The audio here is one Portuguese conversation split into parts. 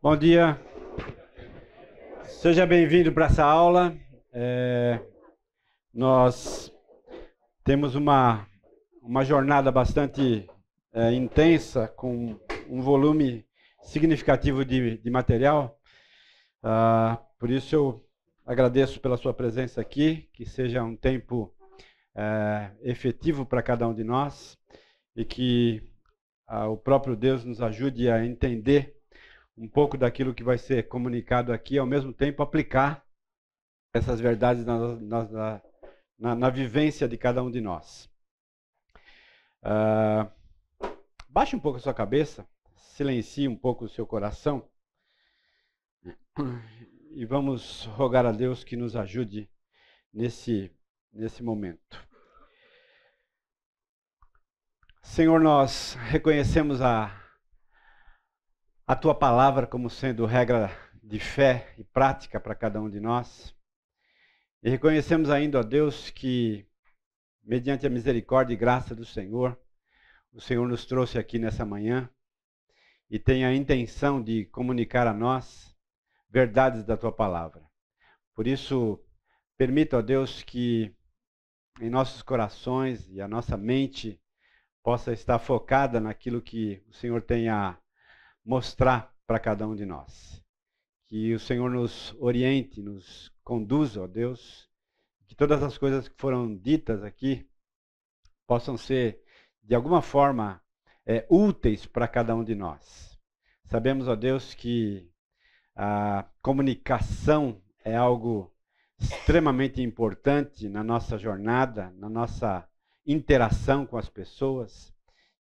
Bom dia, seja bem-vindo para essa aula. Nós temos uma jornada bastante intensa, com um volume significativo de material. Por isso eu agradeço pela sua presença aqui, que seja um tempo efetivo para cada um de nós e que o próprio Deus nos ajude a entender um pouco daquilo que vai ser comunicado aqui, ao mesmo tempo aplicar essas verdades na vivência de cada um de nós. Baixe um pouco a sua cabeça, silencie um pouco o seu coração e vamos rogar a Deus que nos ajude nesse momento. Senhor, nós reconhecemos a Tua palavra como sendo regra de fé e prática para cada um de nós. E reconhecemos ainda, ó Deus, que mediante a misericórdia e graça do Senhor, o Senhor nos trouxe aqui nessa manhã e tem a intenção de comunicar a nós verdades da Tua palavra. Por isso, permita, ó Deus, que em nossos corações e a nossa mente possa estar focada naquilo que o Senhor tem a mostrar para cada um de nós. Que o Senhor nos oriente, nos conduza, ó Deus, que todas as coisas que foram ditas aqui possam ser, de alguma forma, úteis para cada um de nós. Sabemos, ó Deus, que a comunicação é algo extremamente importante na nossa jornada, na nossa interação com as pessoas,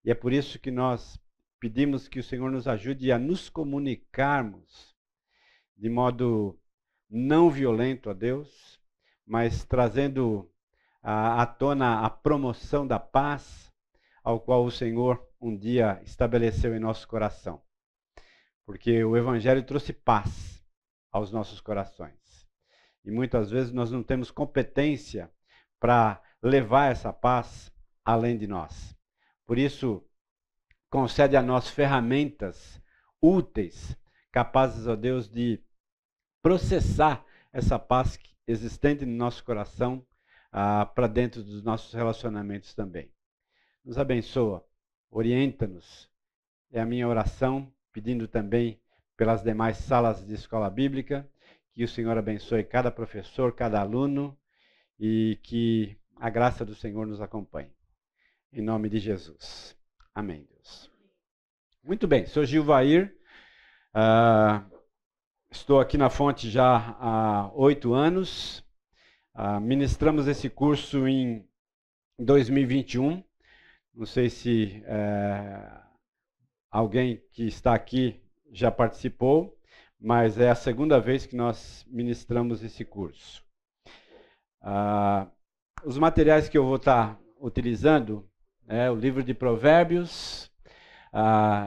e é por isso que nós pedimos que o Senhor nos ajude a nos comunicarmos de modo não violento a Deus, mas trazendo à tona a promoção da paz, ao qual o Senhor um dia estabeleceu em nosso coração. Porque o Evangelho trouxe paz aos nossos corações. E muitas vezes nós não temos competência para levar essa paz além de nós. Por isso, concede a nós ferramentas úteis, capazes, ó Deus, de processar essa paz existente no nosso coração para dentro dos nossos relacionamentos também. Nos abençoa, orienta-nos. É a minha oração, pedindo também pelas demais salas de escola bíblica, que o Senhor abençoe cada professor, cada aluno e que a graça do Senhor nos acompanhe. Em nome de Jesus. Amém, Deus. Muito bem, sou Gilvair, estou aqui na Fonte já há 8 anos, ministramos esse curso em 2021, não sei se alguém que está aqui já participou, mas é a segunda vez que nós ministramos esse curso. Os materiais que eu vou estar utilizando o livro de Provérbios,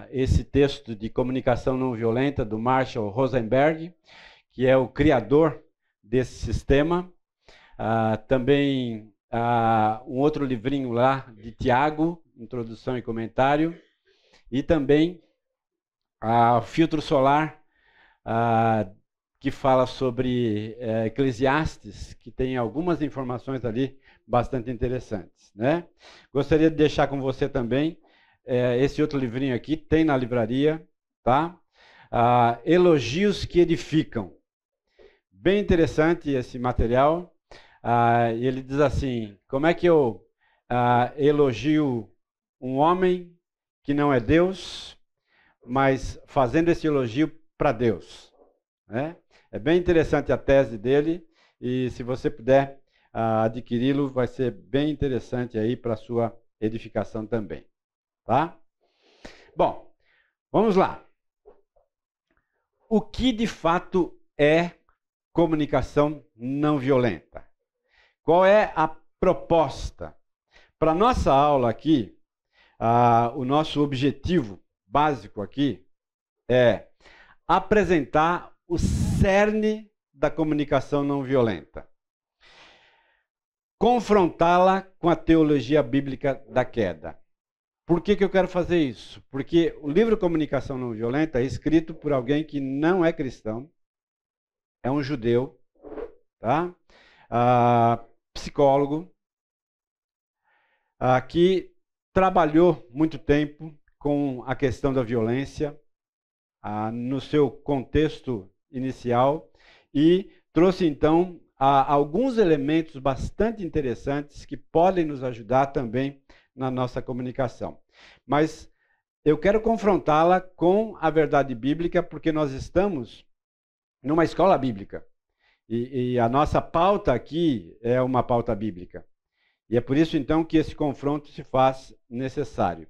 esse texto de comunicação não violenta do Marshall Rosenberg, que é o criador desse sistema. Também um outro livrinho lá de Tiago, introdução e comentário. E também o filtro solar, que fala sobre Eclesiastes, que tem algumas informações ali bastante interessantes, né? Gostaria de deixar com você também esse outro livrinho aqui, tem na livraria, tá? Elogios que edificam. Bem interessante esse material. E ele diz assim: como é que eu elogio um homem que não é Deus, mas fazendo esse elogio para Deus, né? É bem interessante a tese dele, e se você puder adquiri-lo, vai ser bem interessante aí para a sua edificação também. Tá? Bom, vamos lá. O que de fato é comunicação não violenta? Qual é a proposta? Para a nossa aula aqui, o nosso objetivo básico aqui é apresentar o cerne da comunicação não violenta. Confrontá-la com a teologia bíblica da queda. Por que eu quero fazer isso? Porque o livro Comunicação Não Violenta é escrito por alguém que não é cristão, é um judeu, tá? Psicólogo, que trabalhou muito tempo com a questão da violência no seu contexto inicial e trouxe então alguns elementos bastante interessantes que podem nos ajudar também na nossa comunicação. Mas eu quero confrontá-la com a verdade bíblica, porque nós estamos numa escola bíblica. E a nossa pauta aqui é uma pauta bíblica. E é por isso, então, que esse confronto se faz necessário.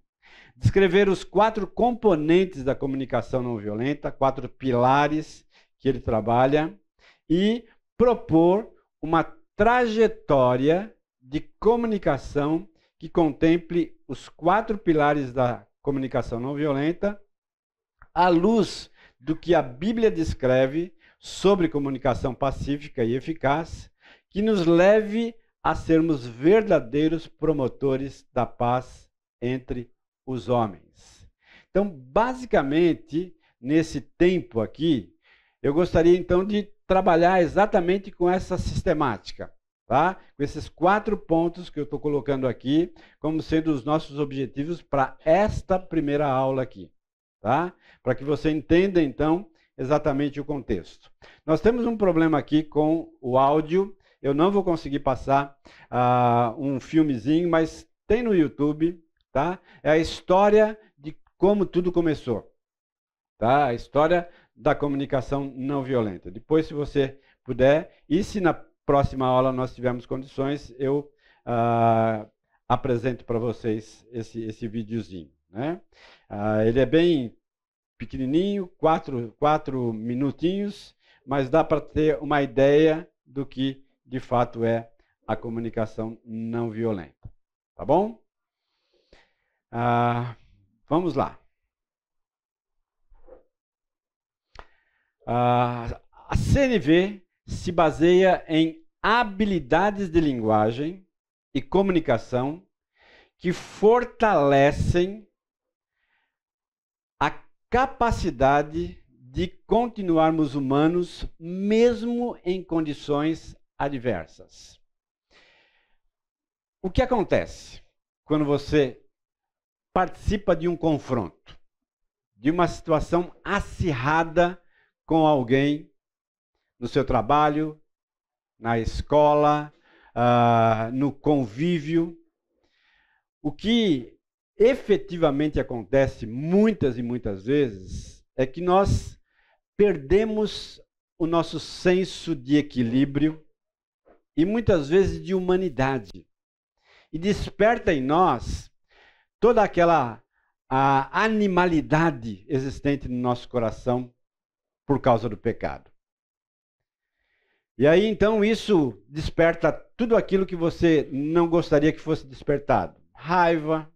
Descrever os 4 componentes da comunicação não violenta, 4 pilares que ele trabalha, e propor uma trajetória de comunicação que contemple os 4 pilares da comunicação não violenta, à luz do que a Bíblia descreve sobre comunicação pacífica e eficaz, que nos leve a sermos verdadeiros promotores da paz entre os homens. Então, basicamente, nesse tempo aqui, eu gostaria então de trabalhar exatamente com essa sistemática, tá? Com esses 4 pontos que eu estou colocando aqui, como sendo os nossos objetivos para esta primeira aula aqui, tá? Para que você entenda, então, exatamente o contexto. Nós temos um problema aqui com o áudio. Eu não vou conseguir passar um filmezinho, mas tem no YouTube, tá? É a história de como tudo começou, tá? A história da comunicação não violenta. Depois, se você puder, e se na próxima aula nós tivermos condições, eu apresento para vocês esse videozinho, né? Ele é bem pequenininho, 4 minutinhos, mas dá para ter uma ideia do que de fato é a comunicação não violenta. Tá bom? Vamos lá. A CNV se baseia em habilidades de linguagem e comunicação que fortalecem a capacidade de continuarmos humanos mesmo em condições adversas. O que acontece quando você participa de um confronto, de uma situação acirrada com alguém no seu trabalho, na escola, no convívio? O que efetivamente acontece muitas e muitas vezes é que nós perdemos o nosso senso de equilíbrio e muitas vezes de humanidade. E desperta em nós toda aquela animalidade existente no nosso coração por causa do pecado. E aí, então, isso desperta tudo aquilo que você não gostaria que fosse despertado. Raiva,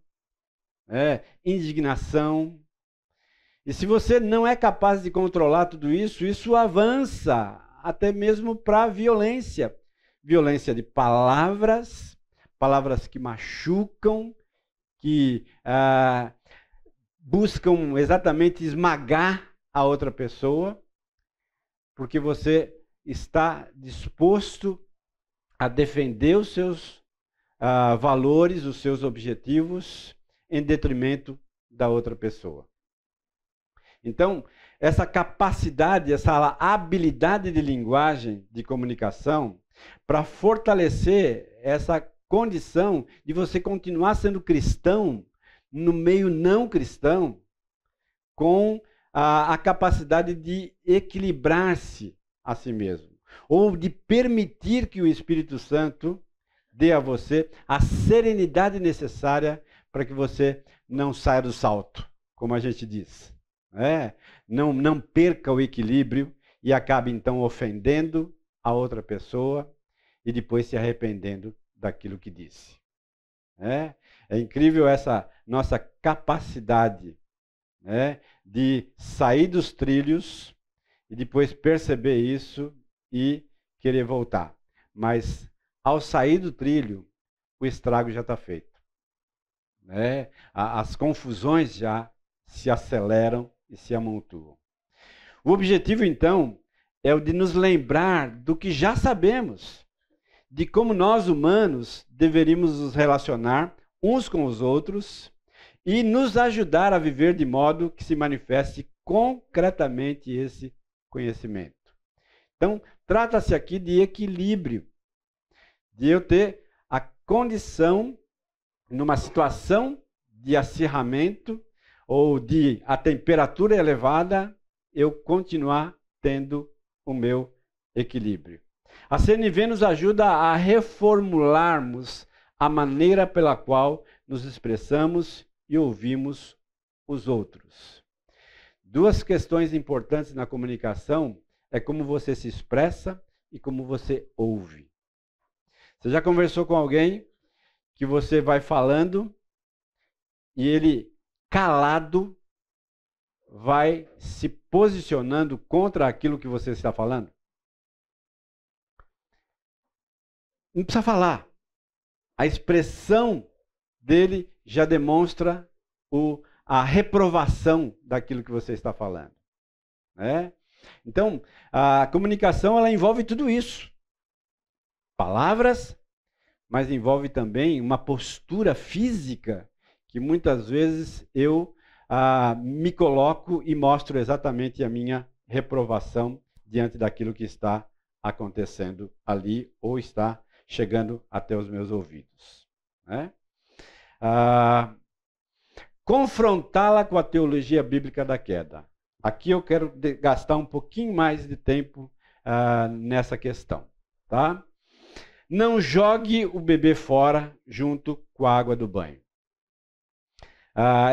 indignação. E se você não é capaz de controlar tudo isso, isso avança até mesmo para a violência. Violência de palavras, palavras que machucam, que buscam exatamente esmagar a outra pessoa, porque você está disposto a defender os seus valores, os seus objetivos, em detrimento da outra pessoa. Então, essa capacidade, essa habilidade de linguagem, de comunicação, para fortalecer essa condição de você continuar sendo cristão no meio não cristão, com a capacidade de equilibrar-se a si mesmo, ou de permitir que o Espírito Santo dê a você a serenidade necessária para que você não saia do salto, como a gente diz. Não perca o equilíbrio e acabe então ofendendo a outra pessoa e depois se arrependendo daquilo que disse. É incrível essa nossa capacidade de sair dos trilhos e depois perceber isso e querer voltar. Mas ao sair do trilho, o estrago já está feito. né? As confusões já se aceleram e se amontoam. O objetivo, então, é o de nos lembrar do que já sabemos, de como nós, humanos, deveríamos nos relacionar uns com os outros e nos ajudar a viver de modo que se manifeste concretamente esse conhecimento. Então, trata-se aqui de equilíbrio, de eu ter a condição, numa situação de acirramento ou de a temperatura elevada, eu continuar tendo o meu equilíbrio. A CNV nos ajuda a reformularmos a maneira pela qual nos expressamos e ouvimos os outros. Duas questões importantes na comunicação é como você se expressa e como você ouve. Você já conversou com alguém que você vai falando e ele, calado, vai se posicionando contra aquilo que você está falando? Não precisa falar. A expressão dele já demonstra a reprovação daquilo que você está falando, né? Então, a comunicação ela envolve tudo isso. Palavras, mas envolve também uma postura física que muitas vezes eu me coloco e mostro exatamente a minha reprovação diante daquilo que está acontecendo ali ou está chegando até os meus ouvidos, né? Confrontá-la com a teologia bíblica da queda. Aqui eu quero gastar um pouquinho mais de tempo nessa questão, tá? Não jogue o bebê fora junto com a água do banho.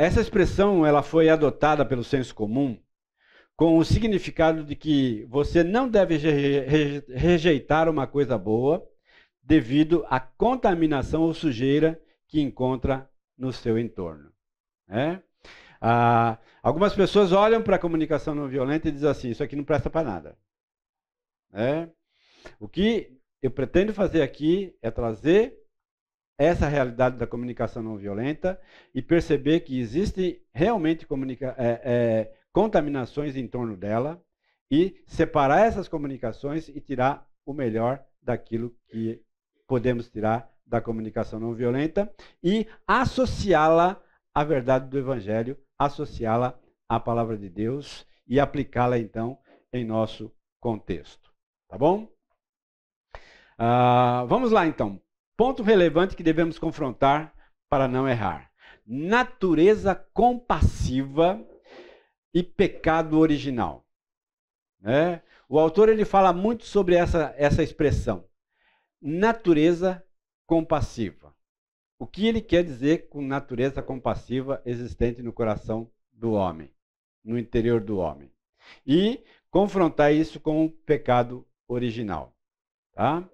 Essa expressão ela foi adotada pelo senso comum com o significado de que você não deve rejeitar uma coisa boa devido à contaminação ou sujeira que encontra no seu entorno, né? Algumas pessoas olham para a comunicação não violenta e dizem assim, isso aqui não presta para nada, né? O que eu pretendo fazer aqui é trazer essa realidade da comunicação não violenta e perceber que existem realmente contaminações em torno dela e separar essas comunicações e tirar o melhor daquilo que podemos tirar da comunicação não violenta e associá-la à verdade do Evangelho, associá-la à palavra de Deus e aplicá-la, então, em nosso contexto. Tá bom? Vamos lá, então. Ponto relevante que devemos confrontar para não errar. Natureza compassiva e pecado original, né? O autor ele fala muito sobre essa expressão. Natureza compassiva. O que ele quer dizer com natureza compassiva existente no coração do homem, no interior do homem? E confrontar isso com o pecado original, tá?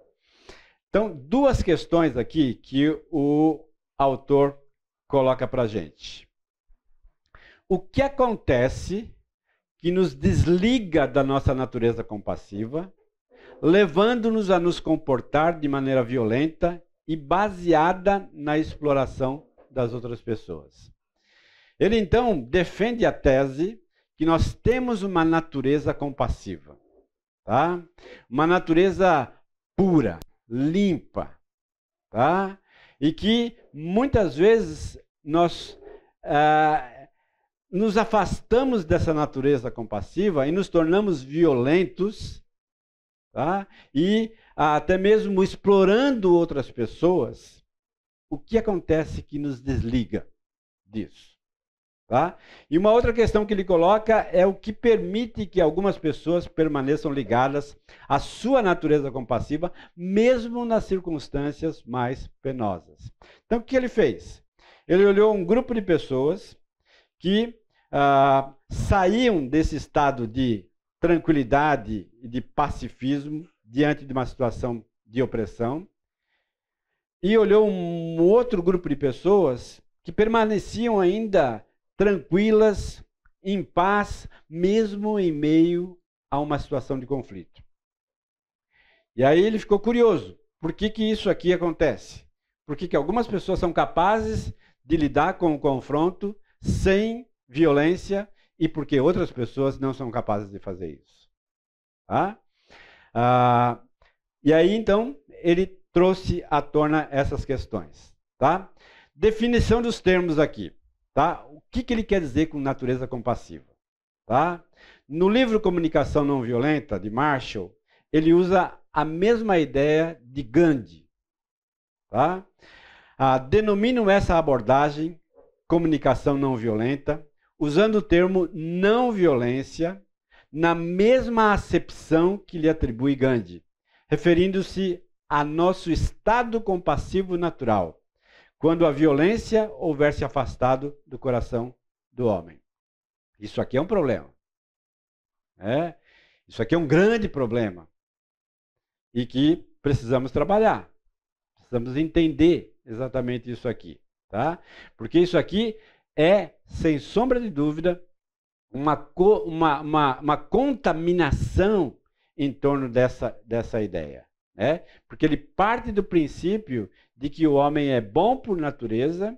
Então, duas questões aqui que o autor coloca para a gente. O que acontece que nos desliga da nossa natureza compassiva, levando-nos a nos comportar de maneira violenta e baseada na exploração das outras pessoas? Ele, então, defende a tese que nós temos uma natureza compassiva, tá? Uma natureza pura, limpa, tá? E que muitas vezes nós nos afastamos dessa natureza compassiva e nos tornamos violentos, tá? E até mesmo explorando outras pessoas. O que acontece que nos desliga disso? Tá? E uma outra questão que ele coloca é o que permite que algumas pessoas permaneçam ligadas à sua natureza compassiva, mesmo nas circunstâncias mais penosas. Então, o que ele fez? Ele olhou um grupo de pessoas que saíam desse estado de tranquilidade e de pacifismo diante de uma situação de opressão e olhou um outro grupo de pessoas que permaneciam ainda tranquilas, em paz, mesmo em meio a uma situação de conflito. E aí ele ficou curioso. Por que isso aqui acontece? Por que algumas pessoas são capazes de lidar com o confronto sem violência e porque outras pessoas não são capazes de fazer isso. Tá? E aí, então, ele trouxe à tona essas questões. Tá? Definição dos termos aqui. Tá? O que ele quer dizer com natureza compassiva? Tá? No livro Comunicação Não Violenta, de Marshall, ele usa a mesma ideia de Gandhi. Tá? Denominam essa abordagem, comunicação não violenta, usando o termo não violência, na mesma acepção que lhe atribui Gandhi, referindo-se a nosso estado compassivo natural, quando a violência houver se afastado do coração do homem. Isso aqui é um problema. Isso aqui é um grande problema. E que precisamos trabalhar. Precisamos entender exatamente isso aqui. Tá? Porque isso aqui é, sem sombra de dúvida, uma contaminação em torno dessa ideia. Porque ele parte do princípio de que o homem é bom por natureza,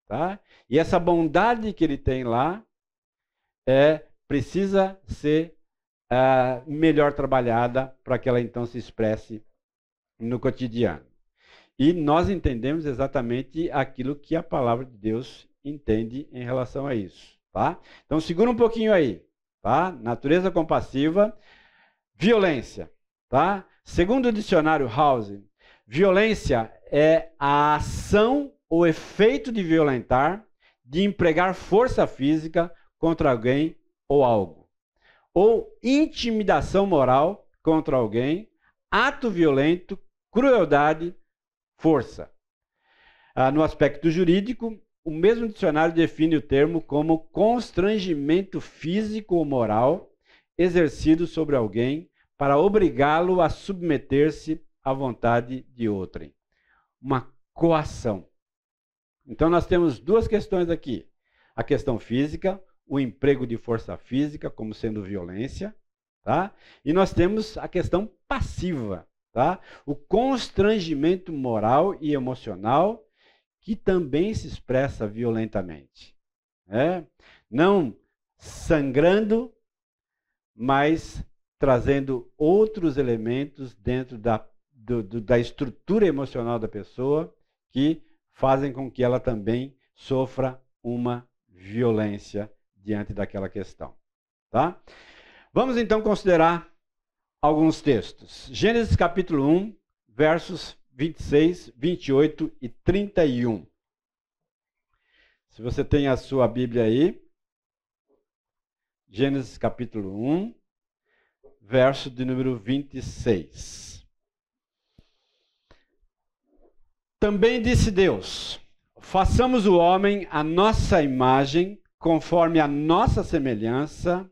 tá? E essa bondade que ele tem lá precisa ser melhor trabalhada para que ela então se expresse no cotidiano. E nós entendemos exatamente aquilo que a palavra de Deus entende em relação a isso. Tá? Então segura um pouquinho aí. Tá? Natureza compassiva, violência. Tá? Segundo o dicionário House, violência é a ação ou efeito de violentar, de empregar força física contra alguém ou algo. Ou intimidação moral contra alguém, ato violento, crueldade, força. No aspecto jurídico, o mesmo dicionário define o termo como constrangimento físico ou moral exercido sobre alguém para obrigá-lo a submeter-se à vontade de outrem. Uma coação. Então nós temos duas questões aqui. A questão física, o emprego de força física como sendo violência, tá? E nós temos a questão passiva, tá? O constrangimento moral e emocional que também se expressa violentamente. Não sangrando, mas trazendo outros elementos dentro da estrutura emocional da pessoa que fazem com que ela também sofra uma violência diante daquela questão. Tá? Vamos então considerar alguns textos. Gênesis capítulo 1, versos 26, 28 e 31. Se você tem a sua Bíblia aí, Gênesis capítulo 1, verso de número 26. Também disse Deus: façamos o homem à nossa imagem, conforme a nossa semelhança,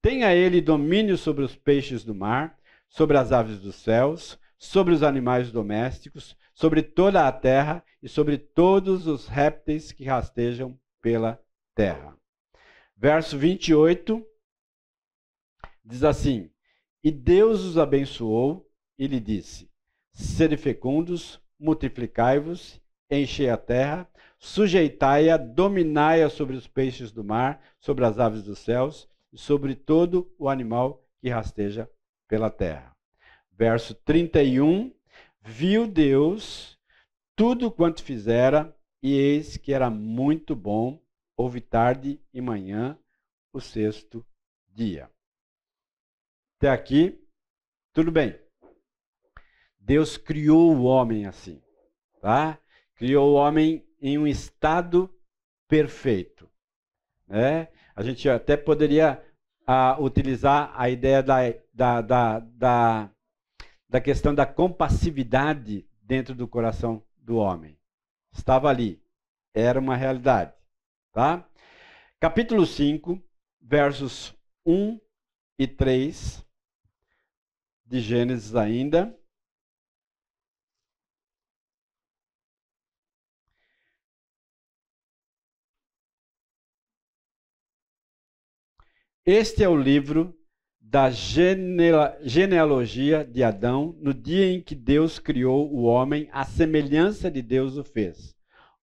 tenha ele domínio sobre os peixes do mar, sobre as aves dos céus, sobre os animais domésticos, sobre toda a terra e sobre todos os répteis que rastejam pela terra. Verso 28 diz assim: e Deus os abençoou e lhe disse: sede fecundos, multiplicai-vos, enchei a terra, sujeitai-a, dominai-a sobre os peixes do mar, sobre as aves dos céus e sobre todo o animal que rasteja pela terra. Verso 31, viu Deus tudo quanto fizera, e eis que era muito bom. Houve tarde e manhã, o sexto dia. Até aqui, tudo bem. Deus criou o homem assim, tá? Criou o homem em um estado perfeito. A gente até poderia utilizar a ideia da questão da compassividade dentro do coração do homem. Estava ali, era uma realidade. Tá? Capítulo 5, versos 1 e 3 de Gênesis ainda. Este é o livro da genealogia de Adão, no dia em que Deus criou o homem, à semelhança de Deus o fez.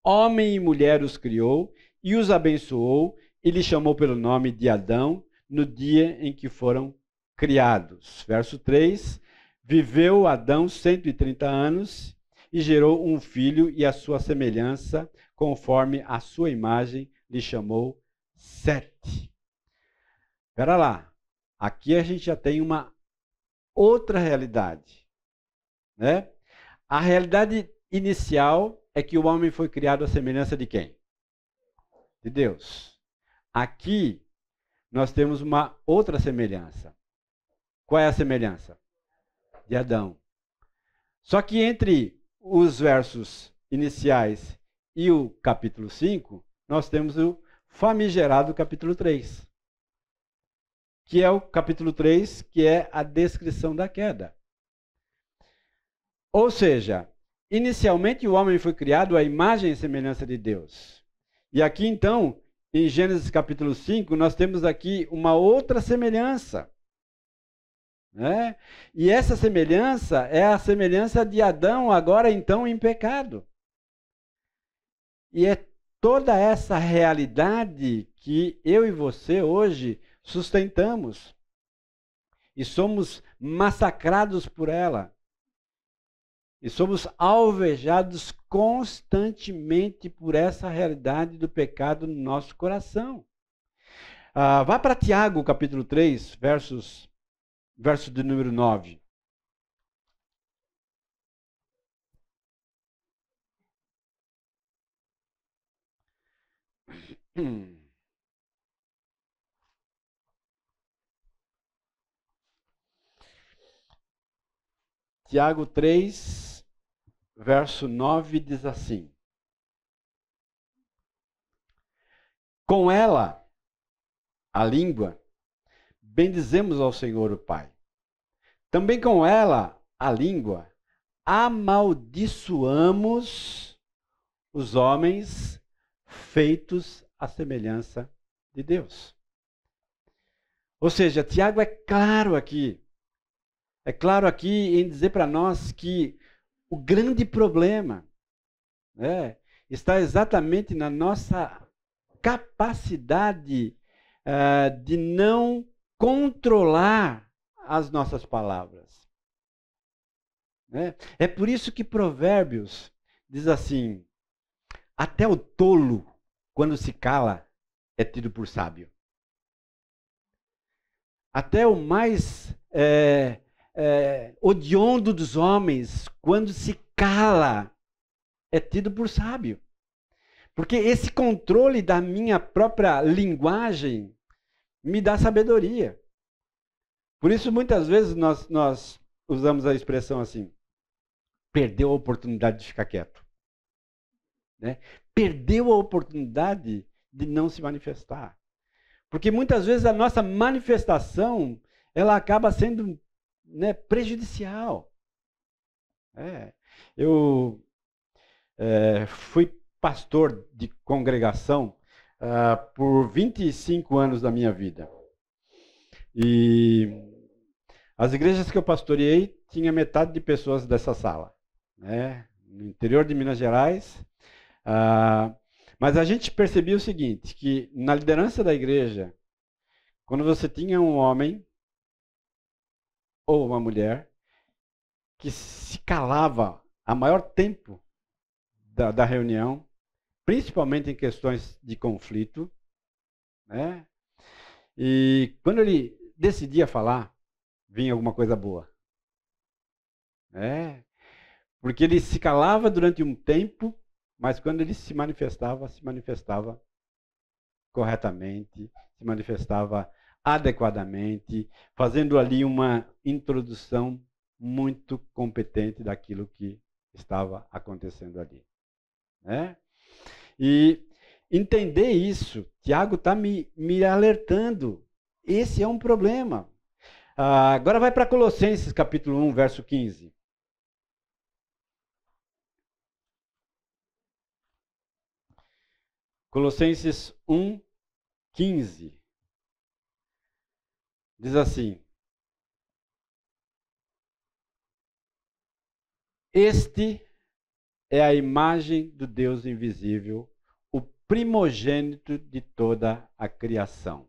Homem e mulher os criou e os abençoou e lhe chamou pelo nome de Adão no dia em que foram criados. Verso 3, viveu Adão 130 anos e gerou um filho e a sua semelhança, conforme a sua imagem, lhe chamou Sete. Espera lá, aqui a gente já tem uma outra realidade, né? A realidade inicial é que o homem foi criado à semelhança de quem? De Deus. Aqui nós temos uma outra semelhança. Qual é a semelhança? De Adão. Só que entre os versos iniciais e o capítulo 5, nós temos o famigerado capítulo 3. Que é o capítulo 3, que é a descrição da queda. Ou seja, inicialmente o homem foi criado à imagem e semelhança de Deus. E aqui então, em Gênesis capítulo 5, nós temos aqui uma outra semelhança. Né? E essa semelhança é a semelhança de Adão, agora então em pecado. E é toda essa realidade que eu e você hoje sustentamos. E somos massacrados por ela. E somos alvejados constantemente por essa realidade do pecado no nosso coração. Vá para Tiago, capítulo 3, verso de número 9. Tiago 3, verso 9 diz assim: com ela, a língua, bendizemos ao Senhor o Pai. Também com ela, a língua, amaldiçoamos os homens feitos à semelhança de Deus. Ou seja, Tiago é claro aqui. É claro aqui em dizer para nós que o grande problema está exatamente na nossa capacidade de não controlar as nossas palavras. É por isso que Provérbios diz assim: até o tolo, quando se cala, é tido por sábio. Até o mais odiondo dos homens, quando se cala, é tido por sábio. Porque esse controle da minha própria linguagem me dá sabedoria. Por isso, muitas vezes, nós usamos a expressão assim: perdeu a oportunidade de ficar quieto. Né? Perdeu a oportunidade de não se manifestar. Porque muitas vezes a nossa manifestação ela acaba sendo prejudicial. Eu fui pastor de congregação por 25 anos da minha vida. E as igrejas que eu pastoreei tinha metade de pessoas dessa sala. No interior de Minas Gerais. Mas a gente percebia o seguinte, que na liderança da igreja, quando você tinha um homem ou uma mulher que se calava a maior tempo da reunião, principalmente em questões de conflito, e quando ele decidia falar, vinha alguma coisa boa. Porque ele se calava durante um tempo, mas quando ele se manifestava corretamente, se manifestava adequadamente, fazendo ali uma introdução muito competente daquilo que estava acontecendo ali. E entender isso, Tiago está me alertando. Esse é um problema. Agora vai para Colossenses capítulo 1, verso 15. Colossenses 1, 15. Diz assim: este é a imagem do Deus invisível, o primogênito de toda a criação.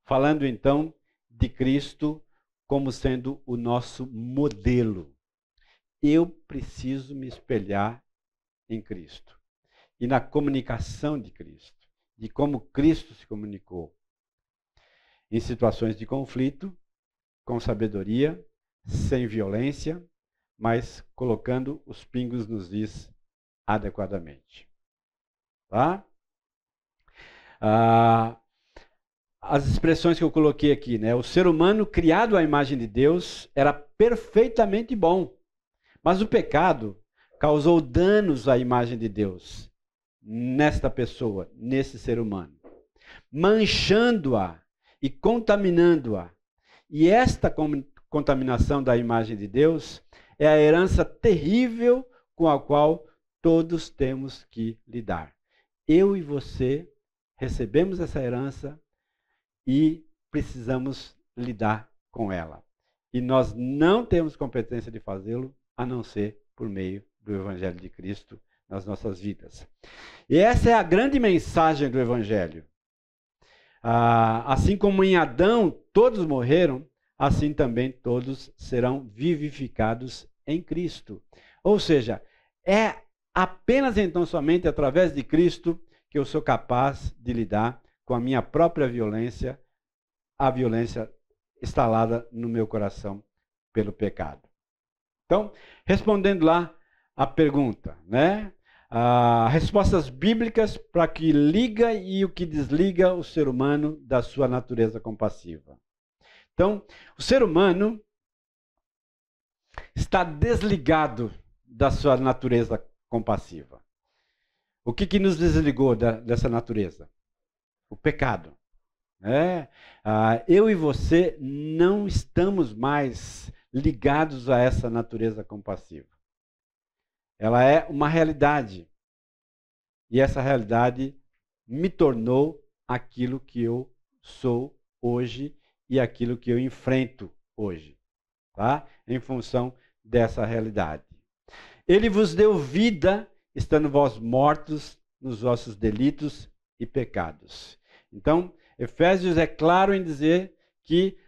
Falando então de Cristo como sendo o nosso modelo. Eu preciso me espelhar em Cristo e na comunicação de Cristo, de como Cristo se comunicou. Em situações de conflito, com sabedoria, sem violência, mas colocando os pingos nos is adequadamente. Tá? As expressões que eu coloquei aqui, né? O ser humano criado à imagem de Deus era perfeitamente bom, mas o pecado causou danos à imagem de Deus nesta pessoa, nesse ser humano, manchando-a e contaminando-a. E esta contaminação da imagem de Deus é a herança terrível com a qual todos temos que lidar. Eu e você recebemos essa herança e precisamos lidar com ela. E nós não temos competência de fazê-lo, a não ser por meio do Evangelho de Cristo nas nossas vidas. E essa é a grande mensagem do Evangelho. Assim como em Adão todos morreram, assim também todos serão vivificados em Cristo. Ou seja, é apenas então somente através de Cristo que eu sou capaz de lidar com a minha própria violência, a violência instalada no meu coração pelo pecado. Então, respondendo lá a pergunta, né? Respostas bíblicas para o que liga e o que desliga o ser humano da sua natureza compassiva. Então, o ser humano está desligado da sua natureza compassiva. O que nos desligou dessa natureza? O pecado. Eu e você não estamos mais ligados a essa natureza compassiva. Ela é uma realidade. E essa realidade me tornou aquilo que eu sou hoje e aquilo que eu enfrento hoje, tá? Em função dessa realidade. Ele vos deu vida, estando vós mortos nos vossos delitos e pecados. Então, Efésios é claro em dizer que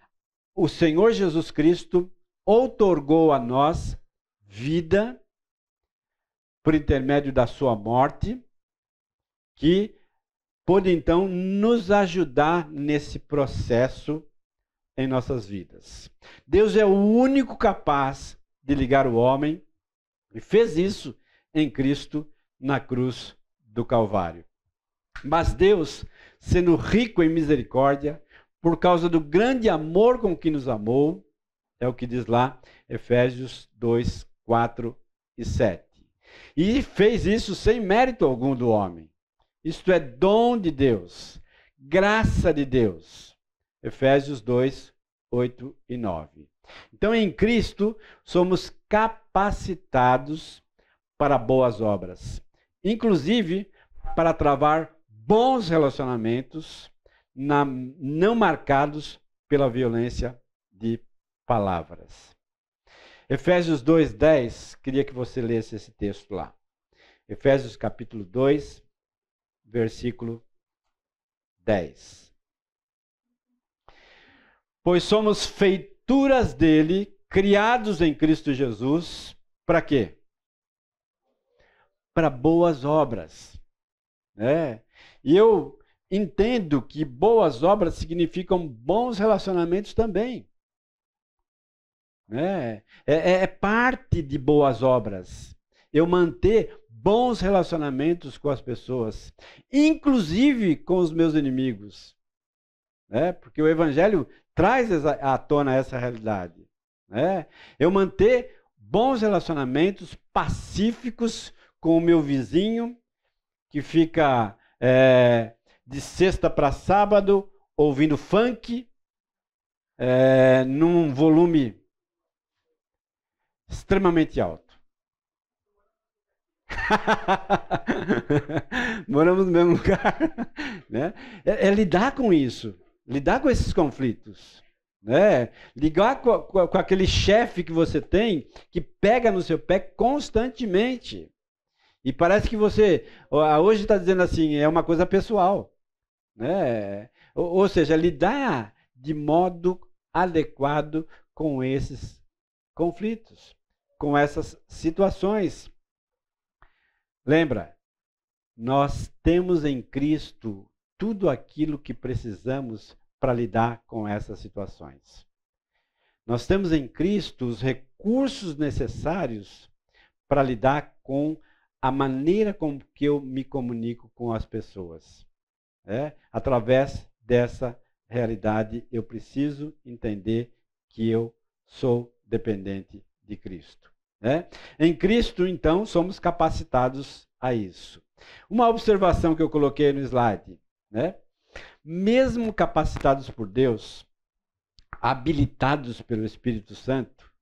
o Senhor Jesus Cristo outorgou a nós vida por intermédio da sua morte, que pôde então nos ajudar nesse processo em nossas vidas. Deus é o único capaz de ligar o homem e fez isso em Cristo na cruz do Calvário. Mas Deus, sendo rico em misericórdia, por causa do grande amor com que nos amou, é o que diz lá Efésios 2, 4 e 7. E fez isso sem mérito algum do homem. Isto é dom de Deus, graça de Deus. Efésios 2, 8 e 9. Então, em Cristo, somos capacitados para boas obras. Inclusive, para travar bons relacionamentos não marcados pela violência de palavras. Efésios 2:10, queria que você lesse esse texto lá. Efésios capítulo 2, versículo 10. Pois somos feituras dele, criados em Cristo Jesus, para quê? Para boas obras. E eu entendo que boas obras significam bons relacionamentos também. É parte de boas obras. Eu manter bons relacionamentos com as pessoas, inclusive com os meus inimigos. Porque o Evangelho traz à tona essa realidade. Eu manter bons relacionamentos pacíficos com o meu vizinho, que fica de sexta para sábado ouvindo funk, num volume extremamente alto. Moramos no mesmo lugar. É lidar com isso, lidar com esses conflitos. Ligar com aquele chefe que você tem, que pega no seu pé constantemente. E parece que você hoje está dizendo assim, é uma coisa pessoal, né? Ou seja, lidar de modo adequado com esses conflitos, com essas situações. Lembra, nós temos em Cristo tudo aquilo que precisamos para lidar com essas situações. Nós temos em Cristo os recursos necessários para lidar com a maneira com que eu me comunico com as pessoas. Através dessa realidade, eu preciso entender que eu sou dependente de Cristo. Em Cristo, então, somos capacitados a isso. Uma observação que eu coloquei no slide. Mesmo capacitados por Deus, habilitados pelo Espírito Santo,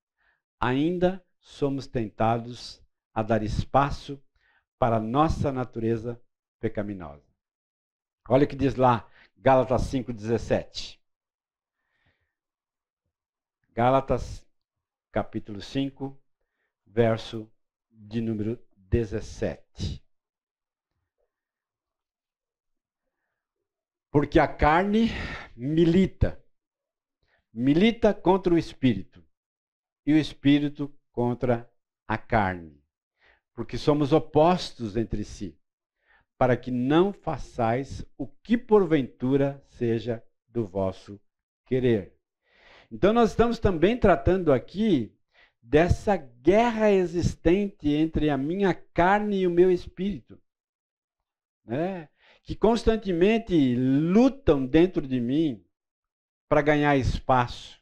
ainda somos tentados a dar espaço para a nossa natureza pecaminosa. Olha o que diz lá, Gálatas 5,17. Gálatas, capítulo 5, verso de número 17. Porque a carne milita contra o espírito, e o espírito contra a carne, porque somos opostos entre si, para que não façais o que porventura seja do vosso querer. Então nós estamos também tratando aqui dessa guerra existente entre a minha carne e o meu espírito, que constantemente lutam dentro de mim para ganhar espaço,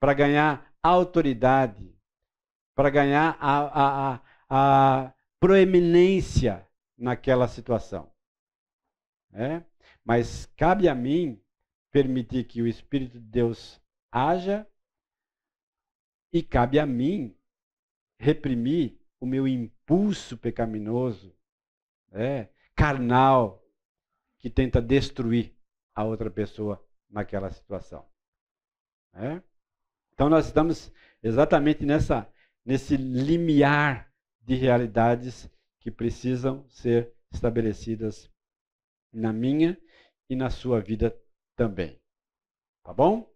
para ganhar autoridade, para ganhar a proeminência naquela situação. Mas cabe a mim permitir que o Espírito de Deus haja e cabe a mim reprimir o meu impulso pecaminoso, carnal, que tenta destruir a outra pessoa naquela situação. Então nós estamos exatamente nesse limiar de realidades que precisam ser estabelecidas na minha e na sua vida também. Tá bom?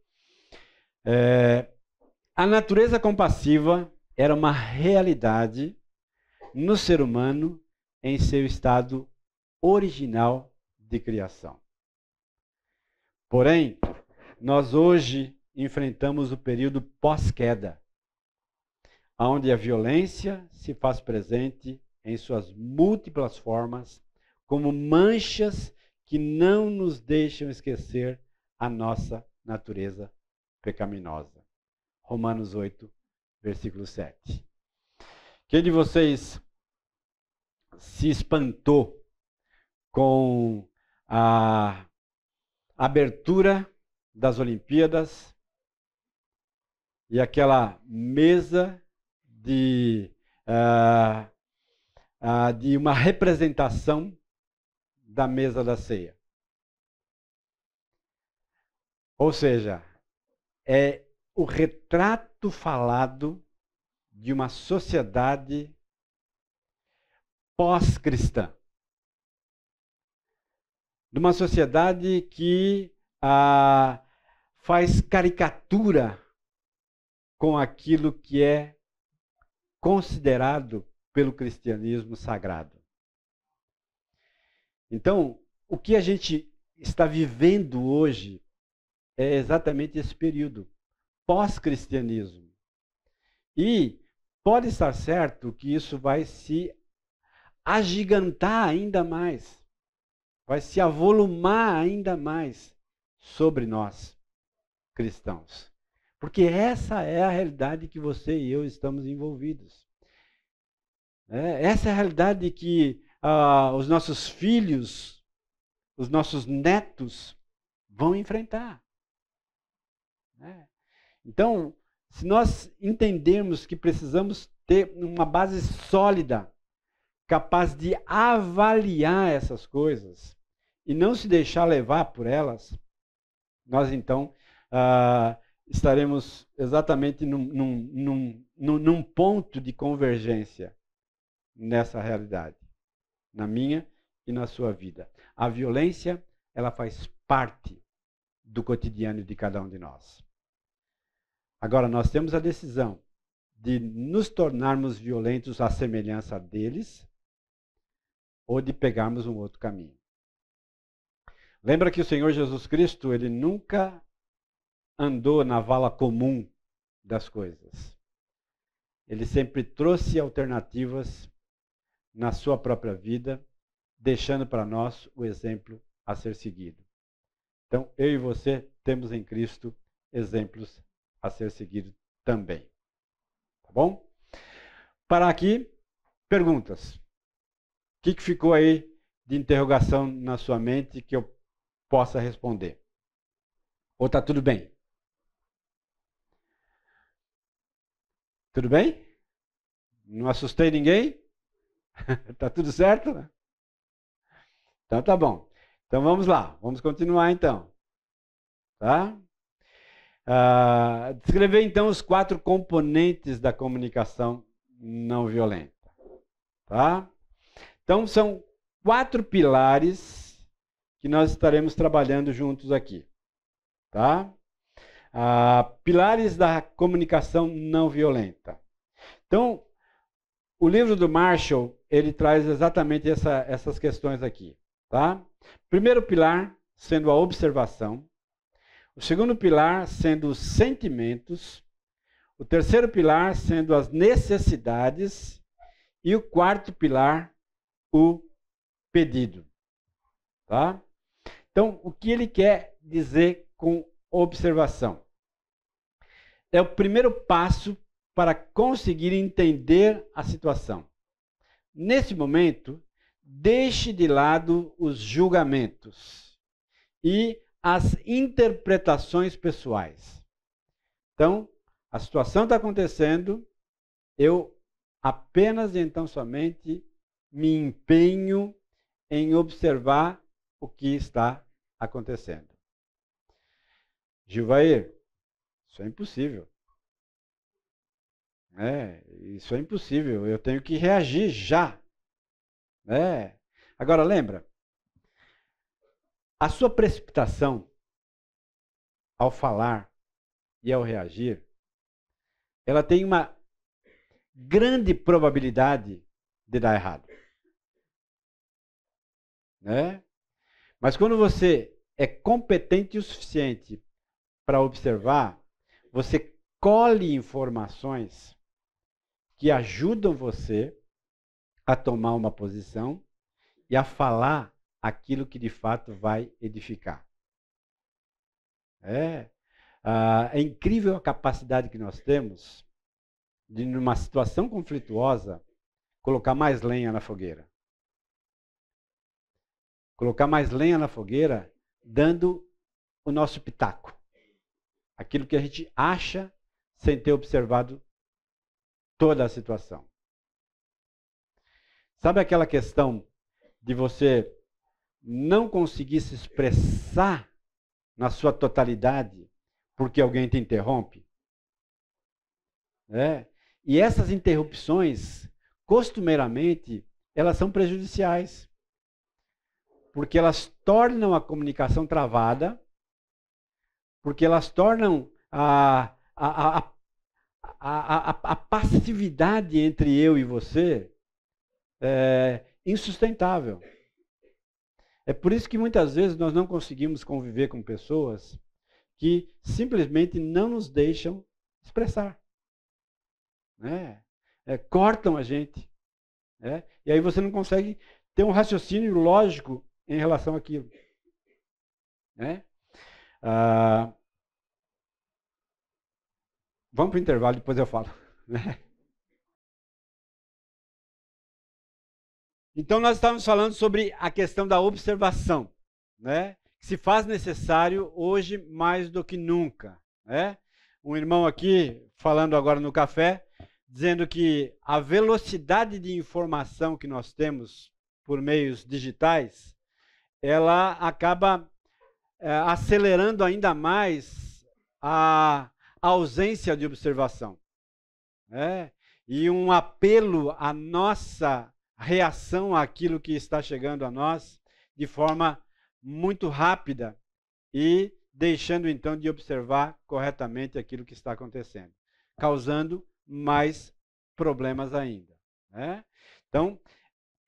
A natureza compassiva era uma realidade no ser humano em seu estado original de criação. Porém, nós hoje enfrentamos o período pós-queda, onde a violência se faz presente em suas múltiplas formas, como manchas que não nos deixam esquecer a nossa natureza pecaminosa. Romanos 8, versículo 7. Quem de vocês se espantou com a abertura das Olimpíadas e aquela mesa de uma representação da mesa da ceia? Ou seja, é o retrato falado de uma sociedade pós-cristã. De uma sociedade que faz caricatura com aquilo que é considerado pelo cristianismo sagrado. Então, o que a gente está vivendo hoje é exatamente esse período pós-cristianismo. E pode estar certo que isso vai se agigantar ainda mais, vai se avolumar ainda mais sobre nós, cristãos. Porque essa é a realidade que você e eu estamos envolvidos. Essa é a realidade que os nossos filhos, os nossos netos vão enfrentar. Então, se nós entendermos que precisamos ter uma base sólida, capaz de avaliar essas coisas e não se deixar levar por elas, nós então estaremos exatamente num ponto de convergência nessa realidade, na minha e na sua vida. A violência, ela faz parte do cotidiano de cada um de nós. Agora, nós temos a decisão de nos tornarmos violentos à semelhança deles ou de pegarmos um outro caminho. Lembra que o Senhor Jesus Cristo, ele nunca andou na vala comum das coisas. Ele sempre trouxe alternativas na sua própria vida, deixando para nós o exemplo a ser seguido. Então, eu e você temos em Cristo exemplos a ser seguidos também. Tá bom? Para aqui, perguntas. O que ficou aí de interrogação na sua mente que eu possa responder? Ou está tudo bem? Tudo bem? Não assustei ninguém? Tá tudo certo? Né? Então tá bom. Então vamos lá, vamos continuar então. Tá? Descrever então os 4 componentes da comunicação não violenta. Tá? Então são 4 pilares que nós estaremos trabalhando juntos aqui. Tá? Pilares da comunicação não violenta. Então, o livro do Marshall, ele traz exatamente essas questões aqui. Tá? Primeiro pilar sendo a observação. O segundo pilar sendo os sentimentos. O terceiro pilar sendo as necessidades. E o quarto pilar, o pedido. Tá? Então, o que ele quer dizer com observação? É o primeiro passo para conseguir entender a situação. Nesse momento, deixe de lado os julgamentos e as interpretações pessoais. Então, a situação está acontecendo, eu apenas e então somente me empenho em observar o que está acontecendo. Gilvair, isso é impossível. Isso é impossível. Eu tenho que reagir já. Agora, lembra? A sua precipitação ao falar e ao reagir, ela tem uma grande probabilidade de dar errado. Mas quando você é competente o suficiente para observar, você colhe informações que ajudam você a tomar uma posição e a falar aquilo que de fato vai edificar. É incrível a capacidade que nós temos de, numa situação conflituosa, colocar mais lenha na fogueira. Colocar mais lenha na fogueira, dando o nosso pitaco. Aquilo que a gente acha sem ter observado toda a situação. Sabe aquela questão de você não conseguir se expressar na sua totalidade porque alguém te interrompe? E essas interrupções, costumeiramente, elas são prejudiciais. Porque elas tornam a comunicação travada, porque elas tornam a passividade entre eu e você insustentável. É por isso que muitas vezes nós não conseguimos conviver com pessoas que simplesmente não nos deixam expressar. Cortam a gente. E aí você não consegue ter um raciocínio lógico em relação àquilo. Vamos para o intervalo, depois eu falo. Então, nós estávamos falando sobre a questão da observação, que se faz necessário hoje mais do que nunca. Um irmão aqui, falando agora no café, dizendo que a velocidade de informação que nós temos por meios digitais, ela acaba acelerando ainda mais a ausência de observação. e um apelo à nossa reação àquilo que está chegando a nós de forma muito rápida e deixando então de observar corretamente aquilo que está acontecendo, causando mais problemas ainda, né? Então,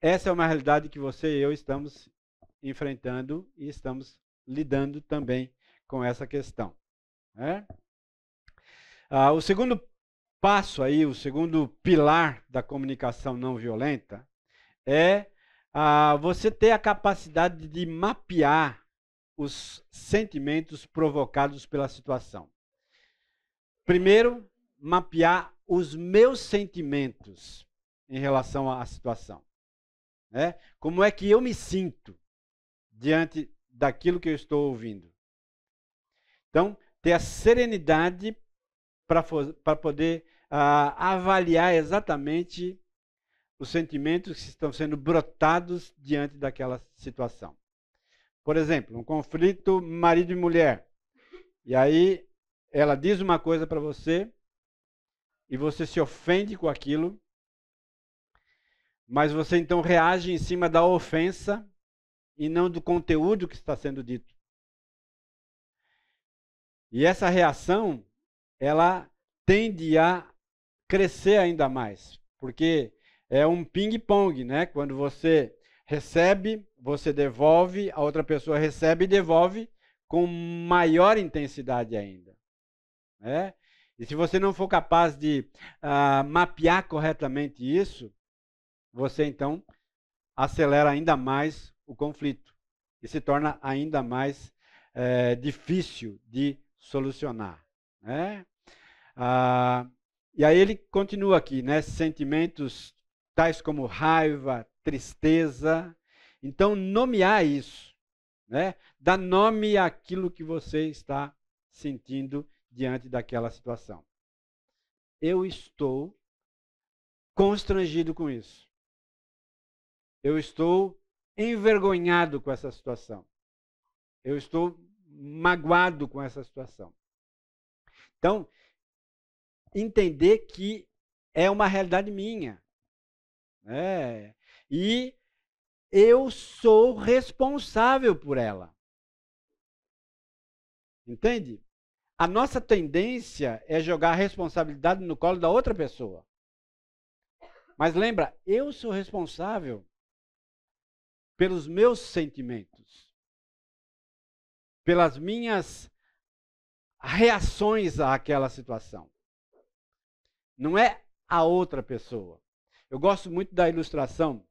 essa é uma realidade que você e eu estamos enfrentando e estamos lidando também com essa questão, né? O segundo passo aí, o segundo pilar da comunicação não violenta é você ter a capacidade de mapear os sentimentos provocados pela situação. Primeiro, mapear os meus sentimentos em relação à situação, né? Como é que eu me sinto diante daquilo que eu estou ouvindo. Então, ter a serenidade para poder avaliar exatamente os sentimentos que estão sendo brotados diante daquela situação. Por exemplo, um conflito marido e mulher. E aí ela diz uma coisa para você e você se ofende com aquilo, mas você então reage em cima da ofensa e não do conteúdo que está sendo dito. E essa reação, ela tende a crescer ainda mais, porque é um ping-pong, né? Quando você recebe, você devolve, a outra pessoa recebe e devolve com maior intensidade ainda, né? E se você não for capaz de mapear corretamente isso, você então acelera ainda mais o conflito e se torna ainda mais difícil de solucionar, né? E aí ele continua aqui, né? Sentimentos tais como raiva, tristeza. Então, nomear isso, né? Dá nome àquilo que você está sentindo diante daquela situação. Eu estou constrangido com isso. Eu estou envergonhado com essa situação. Eu estou magoado com essa situação. Então, entender que é uma realidade minha, né? E eu sou responsável por ela. Entende? A nossa tendência é jogar a responsabilidade no colo da outra pessoa. Mas lembra, eu sou responsável pelos meus sentimentos, pelas minhas reações àquela situação. Não é a outra pessoa. Eu gosto muito da ilustração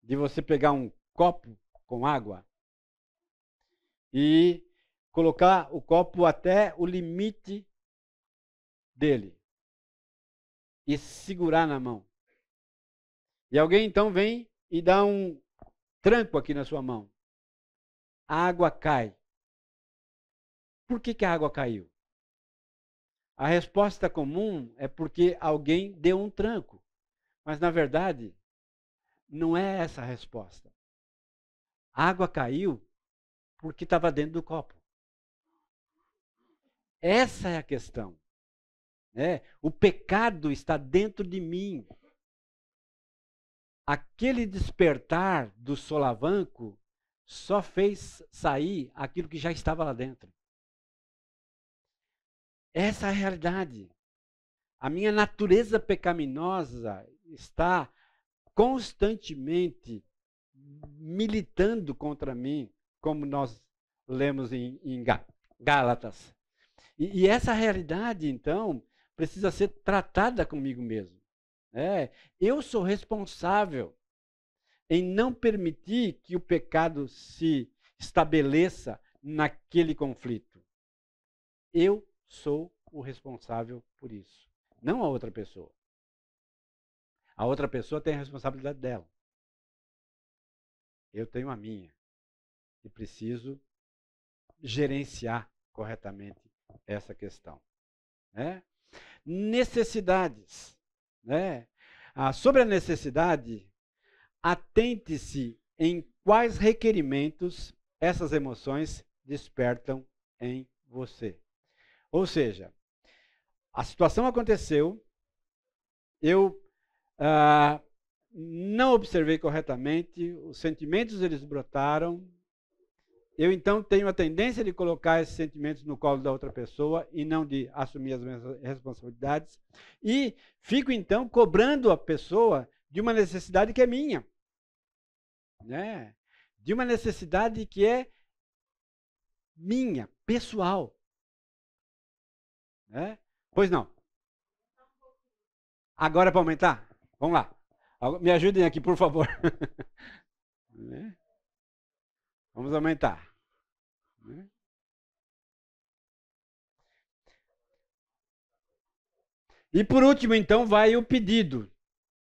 de você pegar um copo com água e colocar o copo até o limite dele e segurar na mão. E alguém então vem e dá um tranco aqui na sua mão. A água cai. Por que a água caiu? A resposta comum é porque alguém deu um tranco. Mas, na verdade, não é essa a resposta. A água caiu porque estava dentro do copo. Essa é a questão. O pecado está dentro de mim. Aquele despertar do solavanco só fez sair aquilo que já estava lá dentro. Essa é a realidade. A minha natureza pecaminosa está constantemente militando contra mim, como nós lemos em Gálatas. E essa realidade, então, precisa ser tratada comigo mesmo. Eu sou responsável em não permitir que o pecado se estabeleça naquele conflito. Eu sou o responsável por isso, não a outra pessoa. A outra pessoa tem a responsabilidade dela. Eu tenho a minha. E preciso gerenciar corretamente essa questão. Necessidades. Sobre a necessidade, atente-se em quais requerimentos essas emoções despertam em você. Ou seja, a situação aconteceu eu não observei corretamente, os sentimentos eles brotaram, eu então tenho a tendência de colocar esses sentimentos no colo da outra pessoa e não de assumir as minhas responsabilidades, e fico então cobrando a pessoa de uma necessidade que é minha, né? De uma necessidade que é minha, pessoal. Né? Pois não. Agora é para aumentar? Vamos lá. Me ajudem aqui, por favor. Né? Vamos aumentar. Né? E por último, então, vai o pedido.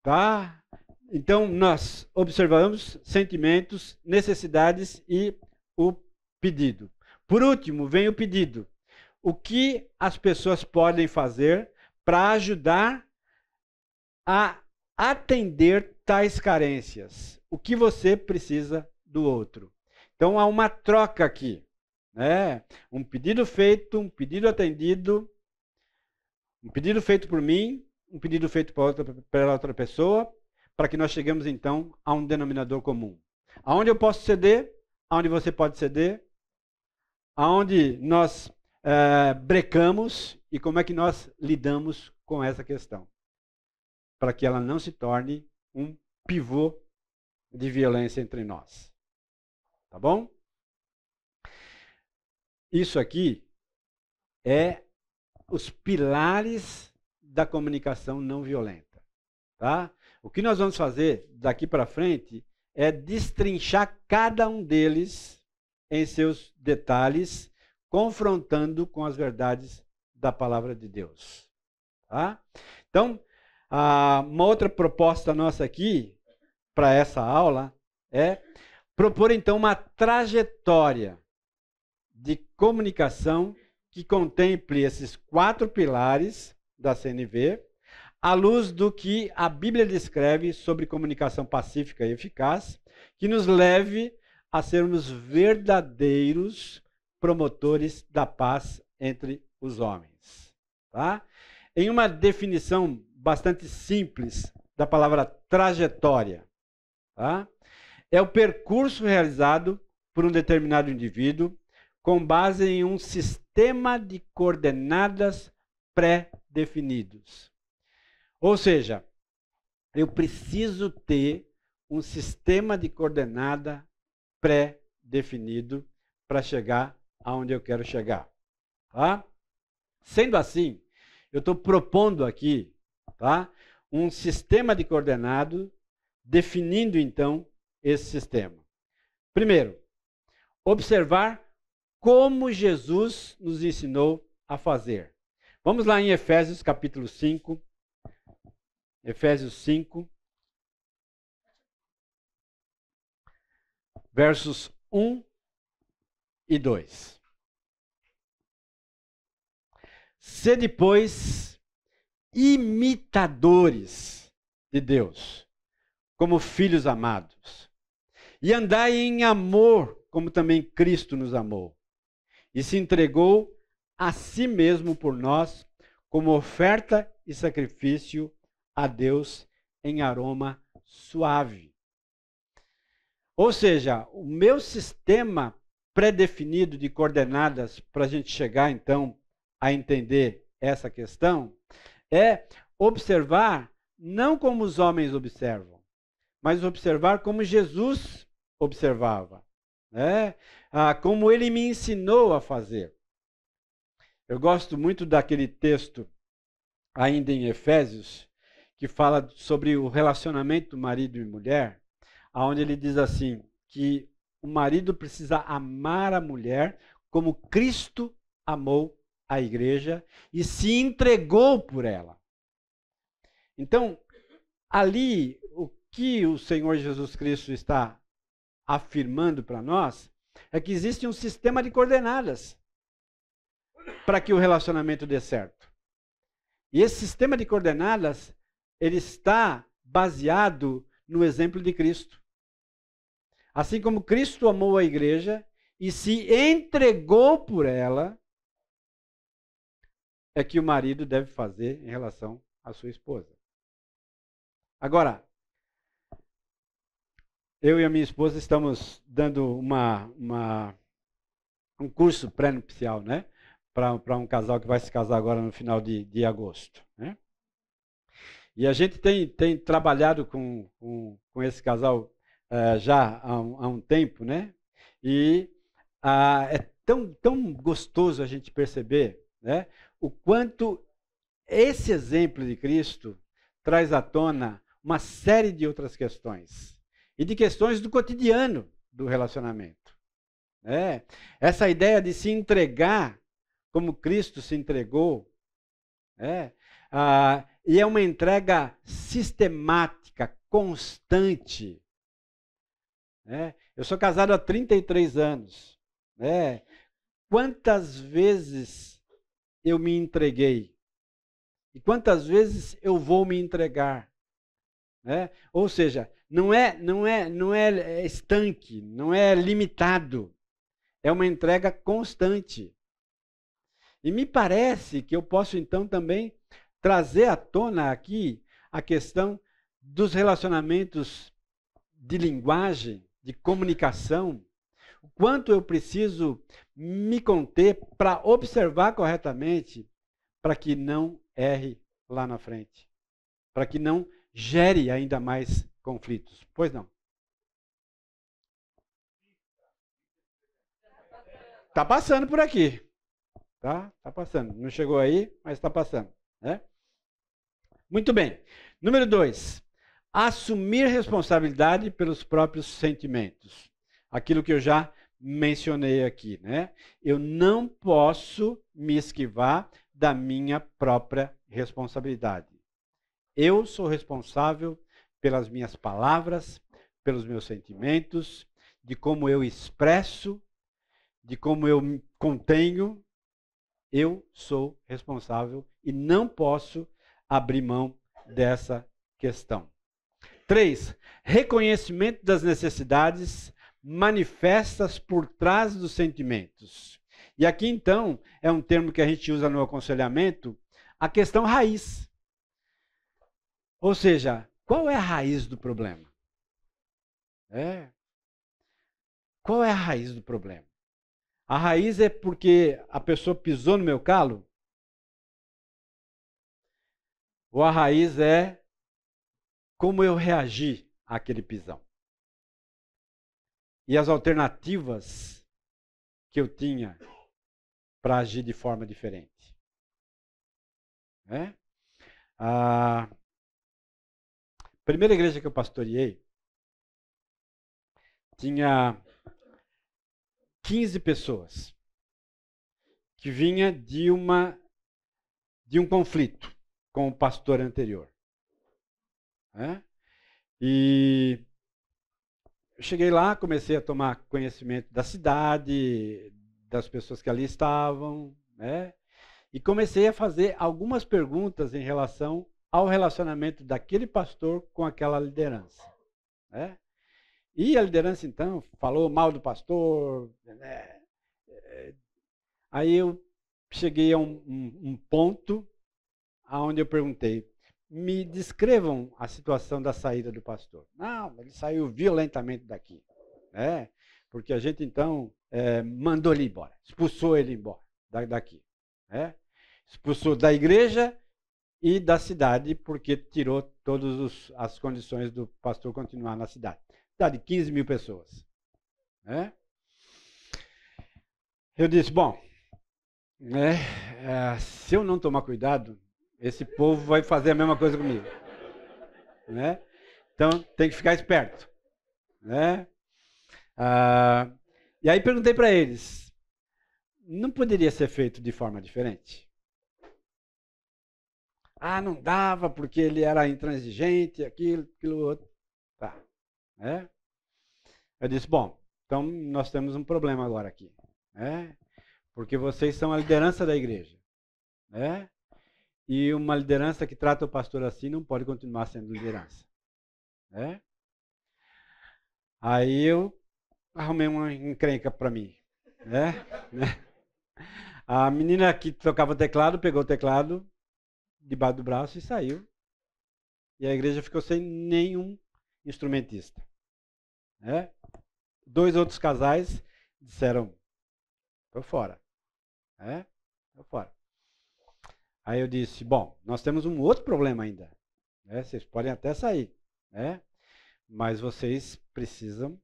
Tá? Então, nós observamos sentimentos, necessidades e o pedido. Por último, vem o pedido. O que as pessoas podem fazer para ajudar a atender tais carências? O que você precisa do outro? Então, há uma troca aqui. Né? Um pedido feito, um pedido feito por mim, um pedido feito pela outra pessoa, para que nós cheguemos, então, a um denominador comum. Aonde eu posso ceder, aonde você pode ceder, aonde nós brecamos e como é que nós lidamos com essa questão, para que ela não se torne um pivô de violência entre nós. Tá bom? Isso aqui é os pilares da comunicação não violenta. Tá? O que nós vamos fazer daqui para frente é destrinchar cada um deles em seus detalhes, confrontando com as verdades da palavra de Deus. Tá? Então, uma outra proposta nossa aqui, para essa aula, é propor então uma trajetória de comunicação que contemple esses 4 pilares da CNV, à luz do que a Bíblia descreve sobre comunicação pacífica e eficaz, que nos leve a sermos verdadeiros promotores da paz entre os homens. Tá? Em uma definição bastante simples da palavra trajetória, tá? É o percurso realizado por um determinado indivíduo com base em um sistema de coordenadas pré-definidos. Ou seja, eu preciso ter um sistema de coordenada pré-definido para chegar aonde eu quero chegar. Tá? Sendo assim, eu estou propondo aqui, tá, um sistema de coordenado, definindo então esse sistema. Primeiro, observar como Jesus nos ensinou a fazer. Vamos lá em Efésios capítulo 5. Efésios 5, versos 1 e 2. Sede, pois, imitadores de Deus, como filhos amados, e andai em amor, como também Cristo nos amou, e se entregou a si mesmo por nós, como oferta e sacrifício a Deus em aroma suave. Ou seja, o meu sistema pré-definido de coordenadas para a gente chegar, então, a entender essa questão, é observar não como os homens observam, mas observar como Jesus observava, né? Como ele me ensinou a fazer. Eu gosto muito daquele texto, ainda em Efésios, que fala sobre o relacionamento marido e mulher, onde ele diz assim, que o marido precisa amar a mulher como Cristo amou a igreja e se entregou por ela. Então, ali, o que o Senhor Jesus Cristo está afirmando para nós é que existe um sistema de coordenadas para que o relacionamento dê certo. E esse sistema de coordenadas, ele está baseado no exemplo de Cristo. Assim como Cristo amou a igreja e se entregou por ela, é que o marido deve fazer em relação à sua esposa. Agora, eu e a minha esposa estamos dando um curso pré-nupcial, né? Para um casal que vai se casar agora no final de agosto, né? E a gente tem trabalhado com esse casal já há um tempo, né? E é tão gostoso a gente perceber, né, o quanto esse exemplo de Cristo traz à tona uma série de outras questões. E de questões do cotidiano do relacionamento. Né? Essa ideia de se entregar como Cristo se entregou, né? E é uma entrega sistemática, constante. Né? Eu sou casado há 33 anos. Né? Quantas vezes eu me entreguei? E quantas vezes eu vou me entregar? Né? Ou seja, não é estanque, não é limitado. É uma entrega constante. E me parece que eu posso então também trazer à tona aqui a questão dos relacionamentos de linguagem, de comunicação, o quanto eu preciso me conter para observar corretamente, para que não erre lá na frente, para que não gere ainda mais conflitos. Pois não. Está passando por aqui. Tá passando. Não chegou aí, mas está passando. Né? Muito bem. Número 2. Assumir responsabilidade pelos próprios sentimentos. Aquilo que eu já mencionei aqui. Né? Eu não posso me esquivar da minha própria responsabilidade. Eu sou responsável pelas minhas palavras, pelos meus sentimentos, de como eu expresso, de como eu me contenho. Eu sou responsável e não posso abrir mão dessa questão. 3. Reconhecimento das necessidades manifestas por trás dos sentimentos. E aqui, então, é um termo que a gente usa no aconselhamento, a questão raiz. Ou seja, qual é a raiz do problema? Qual é a raiz do problema? A raiz é porque a pessoa pisou no meu calo? Ou a raiz é como eu reagi àquele pisão? E as alternativas que eu tinha para agir de forma diferente? A primeira igreja que eu pastoreei tinha 15 pessoas que vinha de um conflito com o pastor anterior. E eu cheguei lá, comecei a tomar conhecimento da cidade, das pessoas que ali estavam, e comecei a fazer algumas perguntas em relação ao relacionamento daquele pastor com aquela liderança. E a liderança, então, falou mal do pastor. Aí eu cheguei a um ponto onde eu perguntei, me descrevam a situação da saída do pastor. Não, ele saiu violentamente daqui. Porque a gente, então, mandou ele embora, expulsou ele embora daqui. Expulsou da igreja e da cidade, porque tirou todas as condições do pastor continuar na cidade. Cidade de 15 mil pessoas. Eu disse, bom, se eu não tomar cuidado, esse povo vai fazer a mesma coisa comigo. Então, tem que ficar esperto. E aí perguntei para eles, não poderia ser feito de forma diferente? Não dava, porque ele era intransigente, aquilo outro. Tá. Eu disse, bom, então nós temos um problema agora aqui. Porque vocês são a liderança da igreja. E uma liderança que trata o pastor assim não pode continuar sendo liderança. Aí eu arrumei uma encrenca para mim. A menina que tocava o teclado pegou o teclado debaixo do braço e saiu. e a igreja ficou sem nenhum instrumentista. Né? 2 outros casais disseram, estou fora. Né? Estou fora. Aí eu disse, bom, nós temos um outro problema ainda. Né? Vocês podem até sair, né? Mas vocês precisam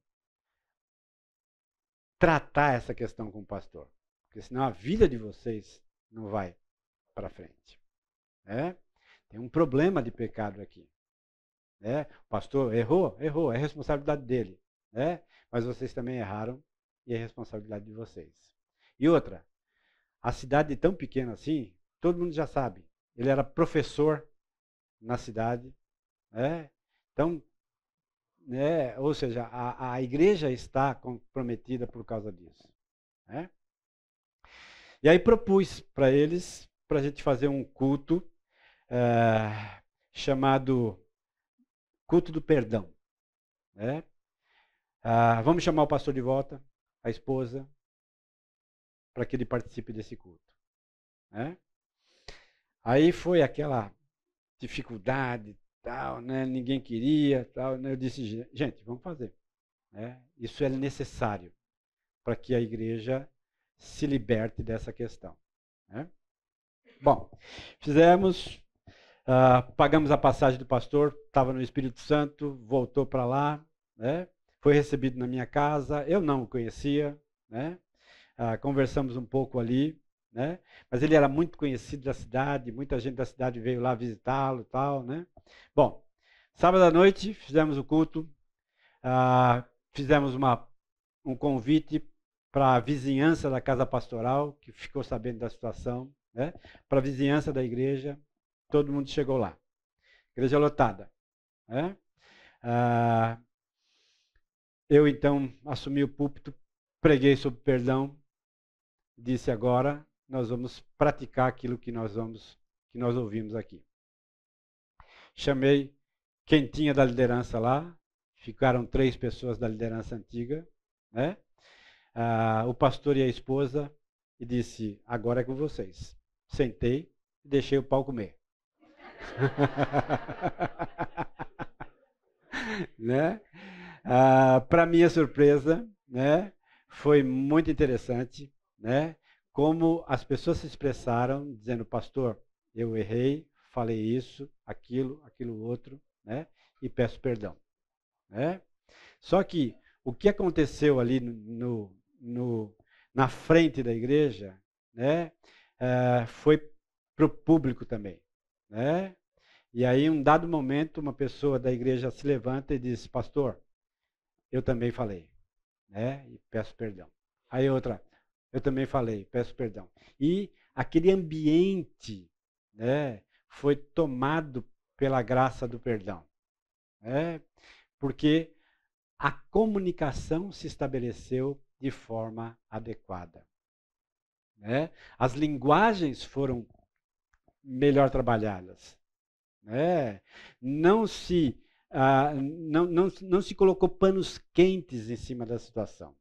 tratar essa questão com o pastor. Porque senão a vida de vocês não vai para frente. Né? Tem um problema de pecado aqui. Né? O pastor errou, é responsabilidade dele. Né? Mas vocês também erraram e é responsabilidade de vocês. E outra, a cidade é tão pequena assim, todo mundo já sabe. Ele era professor na cidade. Né? Então, né? Ou seja, a igreja está comprometida por causa disso. Né? E aí propus para eles, para a gente fazer um culto chamado Culto do Perdão. Né? Vamos chamar o pastor de volta, a esposa, para que ele participe desse culto. Né? Aí foi aquela dificuldade, tal, né? Ninguém queria, tal, né? Eu disse, gente, vamos fazer. Né? Isso é necessário para que a igreja se liberte dessa questão. Né? Bom, fizemos, pagamos a passagem do pastor, estava no Espírito Santo, voltou para lá, né? Foi recebido na minha casa, eu não o conhecia, né? Conversamos um pouco ali, né? Mas ele era muito conhecido da cidade, muita gente da cidade veio lá visitá-lo e tal, né? Bom, sábado à noite fizemos o culto, fizemos um convite para a vizinhança da casa pastoral, que ficou sabendo da situação, né? Para a vizinhança da igreja, todo mundo chegou lá. Igreja lotada. Né? Eu então assumi o púlpito, preguei sobre perdão, disse agora nós vamos praticar aquilo que nós ouvimos aqui. Chamei quem tinha da liderança lá, ficaram 3 pessoas da liderança antiga, né? O pastor e a esposa, e disse, agora é com vocês. Sentei e deixei o pau comer. Né? Para minha surpresa, né? Foi muito interessante, né? Como as pessoas se expressaram, dizendo, pastor, eu errei, falei isso, aquilo outro, né? E peço perdão. Né? Só que o que aconteceu ali na frente da igreja, né? Foi para o público também. Né? E aí, em um dado momento, uma pessoa da igreja se levanta e diz, pastor, eu também falei, né? E peço perdão. Aí outra, eu também falei, peço perdão. E aquele ambiente, né, foi tomado pela graça do perdão. Né? Porque a comunicação se estabeleceu de forma adequada. Né? As linguagens foram melhor trabalhadas. Né? Não se colocou panos quentes em cima da situação.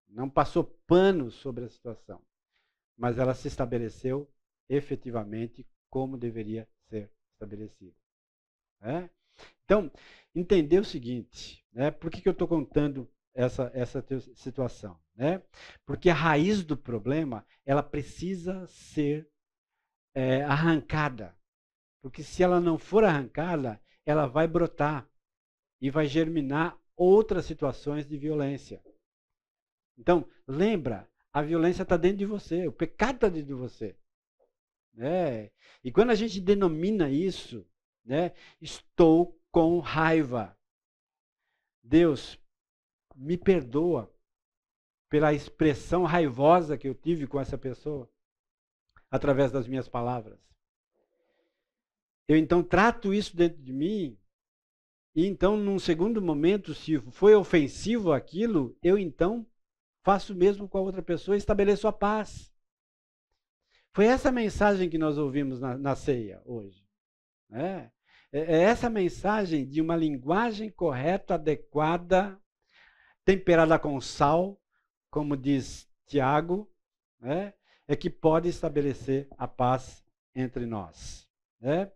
Não passou pano sobre a situação. Mas ela se estabeleceu efetivamente como deveria ser estabelecida. Né? Então, entender o seguinte, né? Por que eu estou contando essa situação? Né? Porque a raiz do problema, ela precisa ser arrancada. Porque se ela não for arrancada, ela vai brotar e vai germinar outras situações de violência. Então, lembra, a violência está dentro de você, o pecado está dentro de você. Né? E quando a gente denomina isso, né, estou com raiva. Deus, me perdoa pela expressão raivosa que eu tive com essa pessoa, através das minhas palavras. Eu então trato isso dentro de mim, e então, num segundo momento, se foi ofensivo aquilo, eu então faço o mesmo com a outra pessoa e estabeleço a paz. Foi essa mensagem que nós ouvimos na ceia hoje. Né? É essa mensagem de uma linguagem correta, adequada, temperada com sal, como diz Tiago, né? É que pode estabelecer a paz entre nós. Né?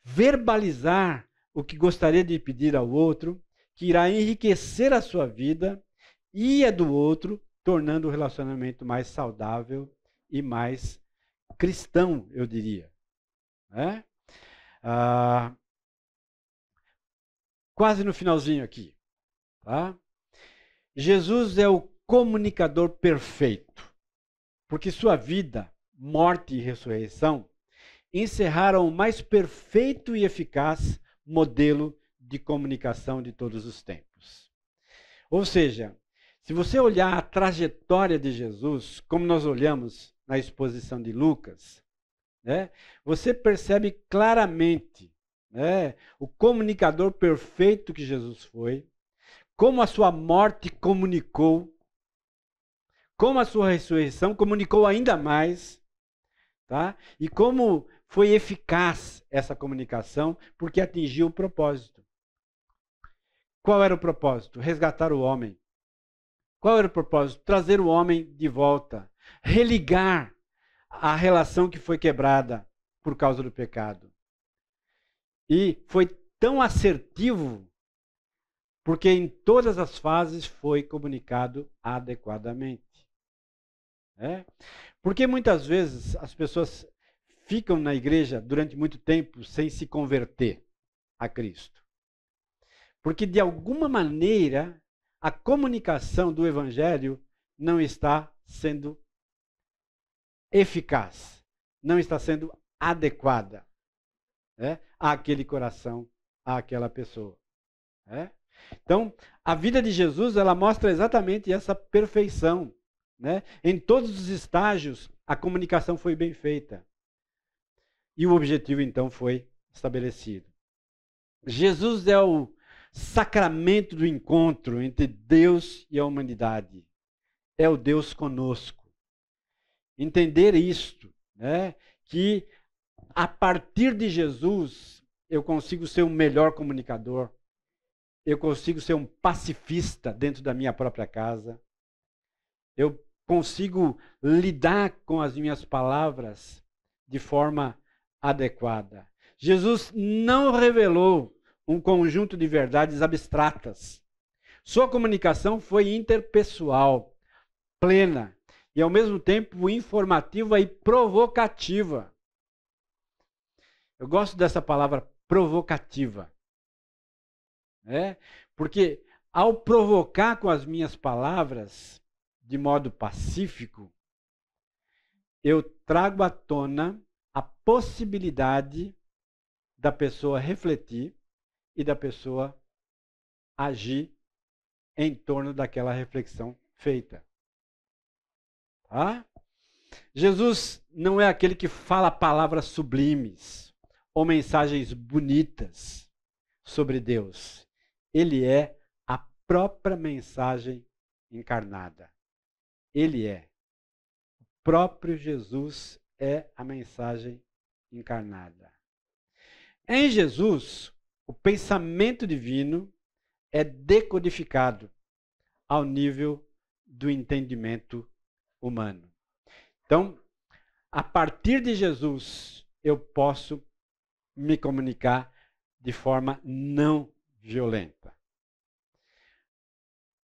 Verbalizar o que gostaria de pedir ao outro, que irá enriquecer a sua vida e a do outro, tornando o relacionamento mais saudável e mais cristão, eu diria. Né? Quase no finalzinho aqui. Tá? Jesus é o comunicador perfeito, porque sua vida, morte e ressurreição encerraram o mais perfeito e eficaz modelo de comunicação de todos os tempos. Ou seja, se você olhar a trajetória de Jesus, como nós olhamos na exposição de Lucas, né, você percebe claramente, né, o comunicador perfeito que Jesus foi, como a sua morte comunicou, como a sua ressurreição comunicou ainda mais, tá? E como foi eficaz essa comunicação, porque atingiu o propósito. Qual era o propósito? Resgatar o homem. Qual era o propósito? Trazer o homem de volta, religar a relação que foi quebrada por causa do pecado. E foi tão assertivo, porque em todas as fases foi comunicado adequadamente. Porque muitas vezes as pessoas ficam na igreja durante muito tempo sem se converter a Cristo. Porque de alguma maneira a comunicação do evangelho não está sendo eficaz, não está sendo adequada àquele coração, àquela pessoa. Então, a vida de Jesus, ela mostra exatamente essa perfeição. Em todos os estágios, a comunicação foi bem feita. E o objetivo, então, foi estabelecido. Jesus é o sacramento do encontro entre Deus e a humanidade. É o Deus conosco. Entender isto, que a partir de Jesus, eu consigo ser um melhor comunicador, eu consigo ser um pacifista dentro da minha própria casa, eu consigo lidar com as minhas palavras de forma adequada. Jesus não revelou um conjunto de verdades abstratas. Sua comunicação foi interpessoal, plena e, ao mesmo tempo, informativa e provocativa. Eu gosto dessa palavra provocativa. Porque ao provocar com as minhas palavras, de modo pacífico, eu trago à tona a possibilidade da pessoa refletir e da pessoa agir em torno daquela reflexão feita. Tá? Jesus não é aquele que fala palavras sublimes ou mensagens bonitas sobre Deus. Ele é a própria mensagem encarnada. Ele é. O próprio Jesus é a mensagem encarnada. Em Jesus, o pensamento divino é decodificado ao nível do entendimento humano. Então, a partir de Jesus, eu posso me comunicar de forma não violenta.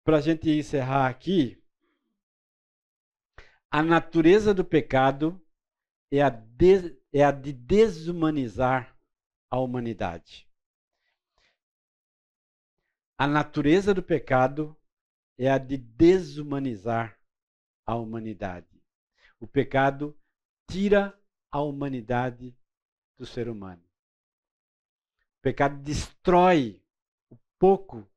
Para a gente encerrar aqui, a natureza do pecado é a de desumanizar a humanidade. A natureza do pecado é a de desumanizar a humanidade. O pecado tira a humanidade do ser humano. O pecado destrói o pouco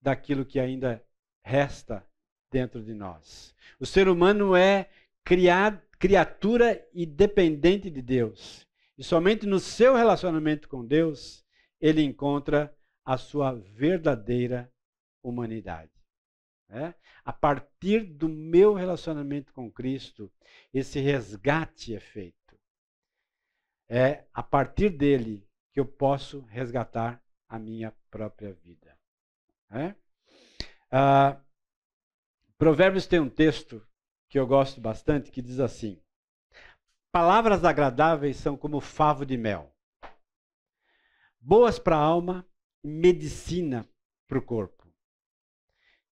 daquilo que ainda resta dentro de nós. O ser humano é criatura e dependente de Deus. E somente no seu relacionamento com Deus, ele encontra a sua verdadeira humanidade. A partir do meu relacionamento com Cristo, esse resgate é feito. É a partir dele que eu posso resgatar a minha própria vida. Provérbios tem um texto que eu gosto bastante, que diz assim: palavras agradáveis são como favo de mel, boas para a alma e medicina para o corpo.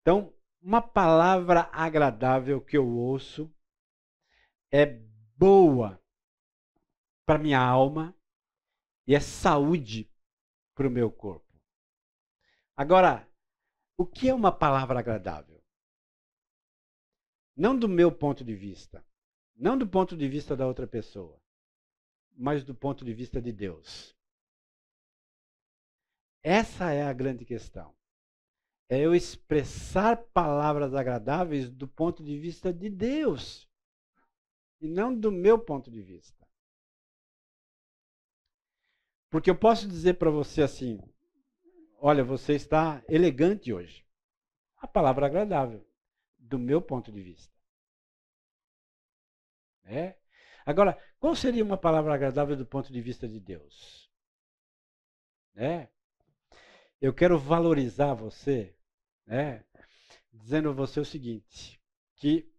Então, uma palavra agradável que eu ouço é boa para minha alma e é saúde para o meu corpo. Agora, o que é uma palavra agradável? Não do meu ponto de vista, não do ponto de vista da outra pessoa, mas do ponto de vista de Deus. Essa é a grande questão. É eu expressar palavras agradáveis do ponto de vista de Deus e não do meu ponto de vista. Porque eu posso dizer para você assim: olha, você está elegante hoje. A palavra agradável, do meu ponto de vista. É? Agora, qual seria uma palavra agradável do ponto de vista de Deus? É? Eu quero valorizar você, dizendo a você o seguinte, que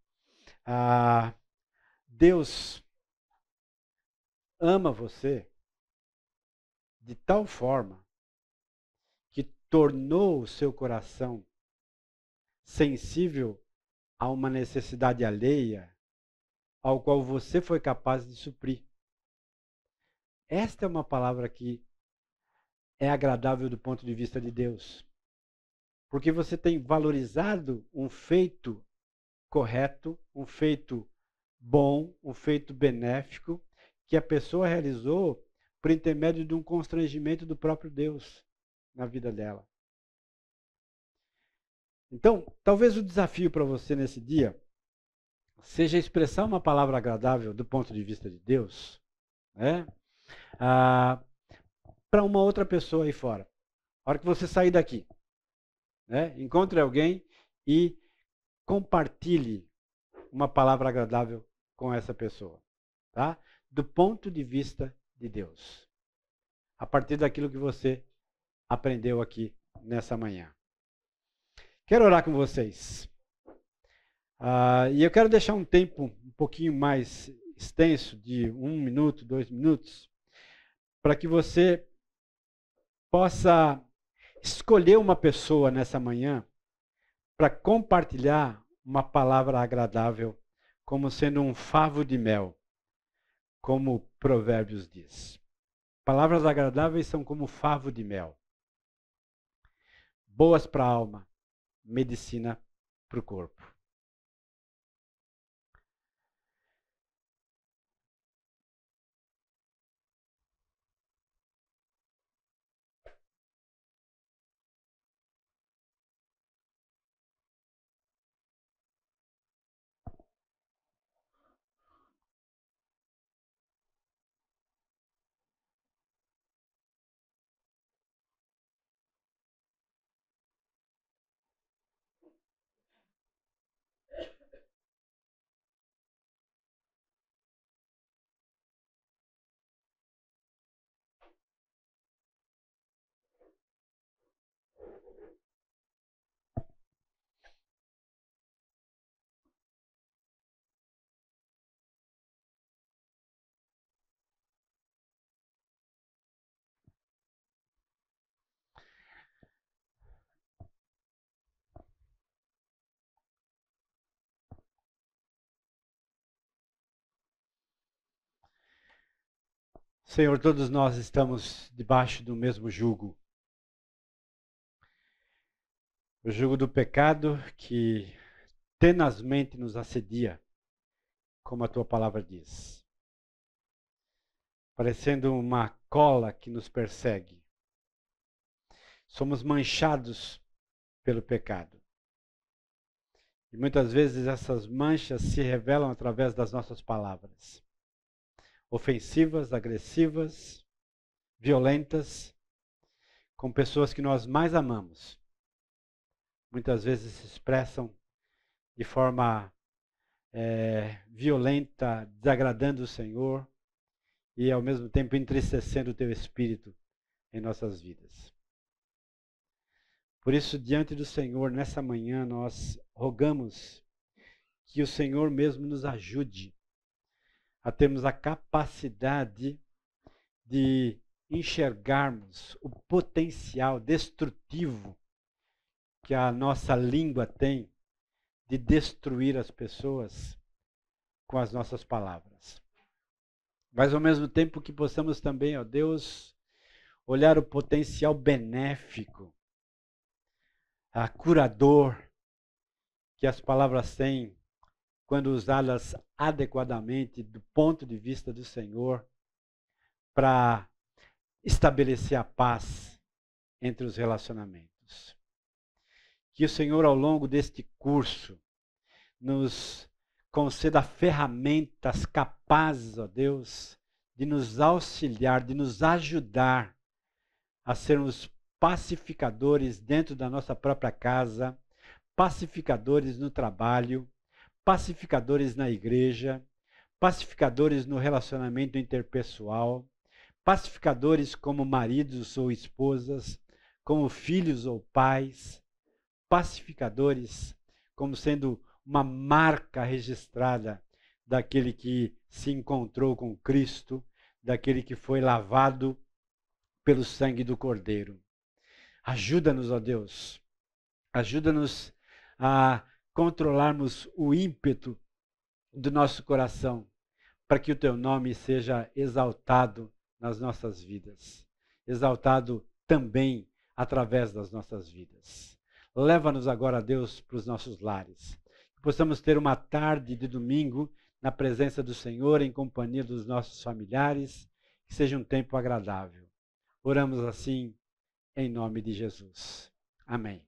Deus ama você de tal forma que tornou o seu coração sensível a uma necessidade alheia ao qual você foi capaz de suprir. Esta é uma palavra que é agradável do ponto de vista de Deus. Porque você tem valorizado um feito correto, um feito bom, um feito benéfico, que a pessoa realizou por intermédio de um constrangimento do próprio Deus na vida dela. Então, talvez o desafio para você nesse dia seja expressar uma palavra agradável do ponto de vista de Deus, para uma outra pessoa aí fora. A hora que você sair daqui, encontre alguém e compartilhe uma palavra agradável com essa pessoa, tá? Do ponto de vista de Deus. A partir daquilo que você aprendeu aqui nessa manhã. Quero orar com vocês. E eu quero deixar um tempo um pouquinho mais extenso, de 1 minuto, 2 minutos, para que você possa escolher uma pessoa nessa manhã para compartilhar uma palavra agradável, como sendo um favo de mel, como Provérbios diz. Palavras agradáveis são como favo de mel. Boas para a alma, medicina para o corpo. Senhor, todos nós estamos debaixo do mesmo jugo. O jugo do pecado que tenazmente nos assedia, como a tua palavra diz. Parecendo uma cola que nos persegue. Somos manchados pelo pecado. E muitas vezes essas manchas se revelam através das nossas palavras. Ofensivas, agressivas, violentas, com pessoas que nós mais amamos. Muitas vezes se expressam de forma violenta, desagradando o Senhor e ao mesmo tempo entristecendo o teu espírito em nossas vidas. Por isso, diante do Senhor, nessa manhã, nós rogamos que o Senhor mesmo nos ajude a termos a capacidade de enxergarmos o potencial destrutivo que a nossa língua tem de destruir as pessoas com as nossas palavras. Mas ao mesmo tempo que possamos também, ó Deus, olhar o potencial benéfico, curador que as palavras têm quando usadas adequadamente do ponto de vista do Senhor para estabelecer a paz entre os relacionamentos. Que o Senhor, ao longo deste curso, nos conceda ferramentas capazes, ó Deus, de nos auxiliar, de nos ajudar a sermos pacificadores dentro da nossa própria casa, pacificadores no trabalho, pacificadores na igreja, pacificadores no relacionamento interpessoal, pacificadores como maridos ou esposas, como filhos ou pais, pacificadores como sendo uma marca registrada daquele que se encontrou com Cristo, daquele que foi lavado pelo sangue do Cordeiro. Ajuda-nos, ó Deus, ajuda-nos a controlarmos o ímpeto do nosso coração, para que o teu nome seja exaltado nas nossas vidas, exaltado também através das nossas vidas. Leva-nos agora, Deus, para os nossos lares. Que possamos ter uma tarde de domingo na presença do Senhor, em companhia dos nossos familiares, que seja um tempo agradável. Oramos assim, em nome de Jesus. Amém.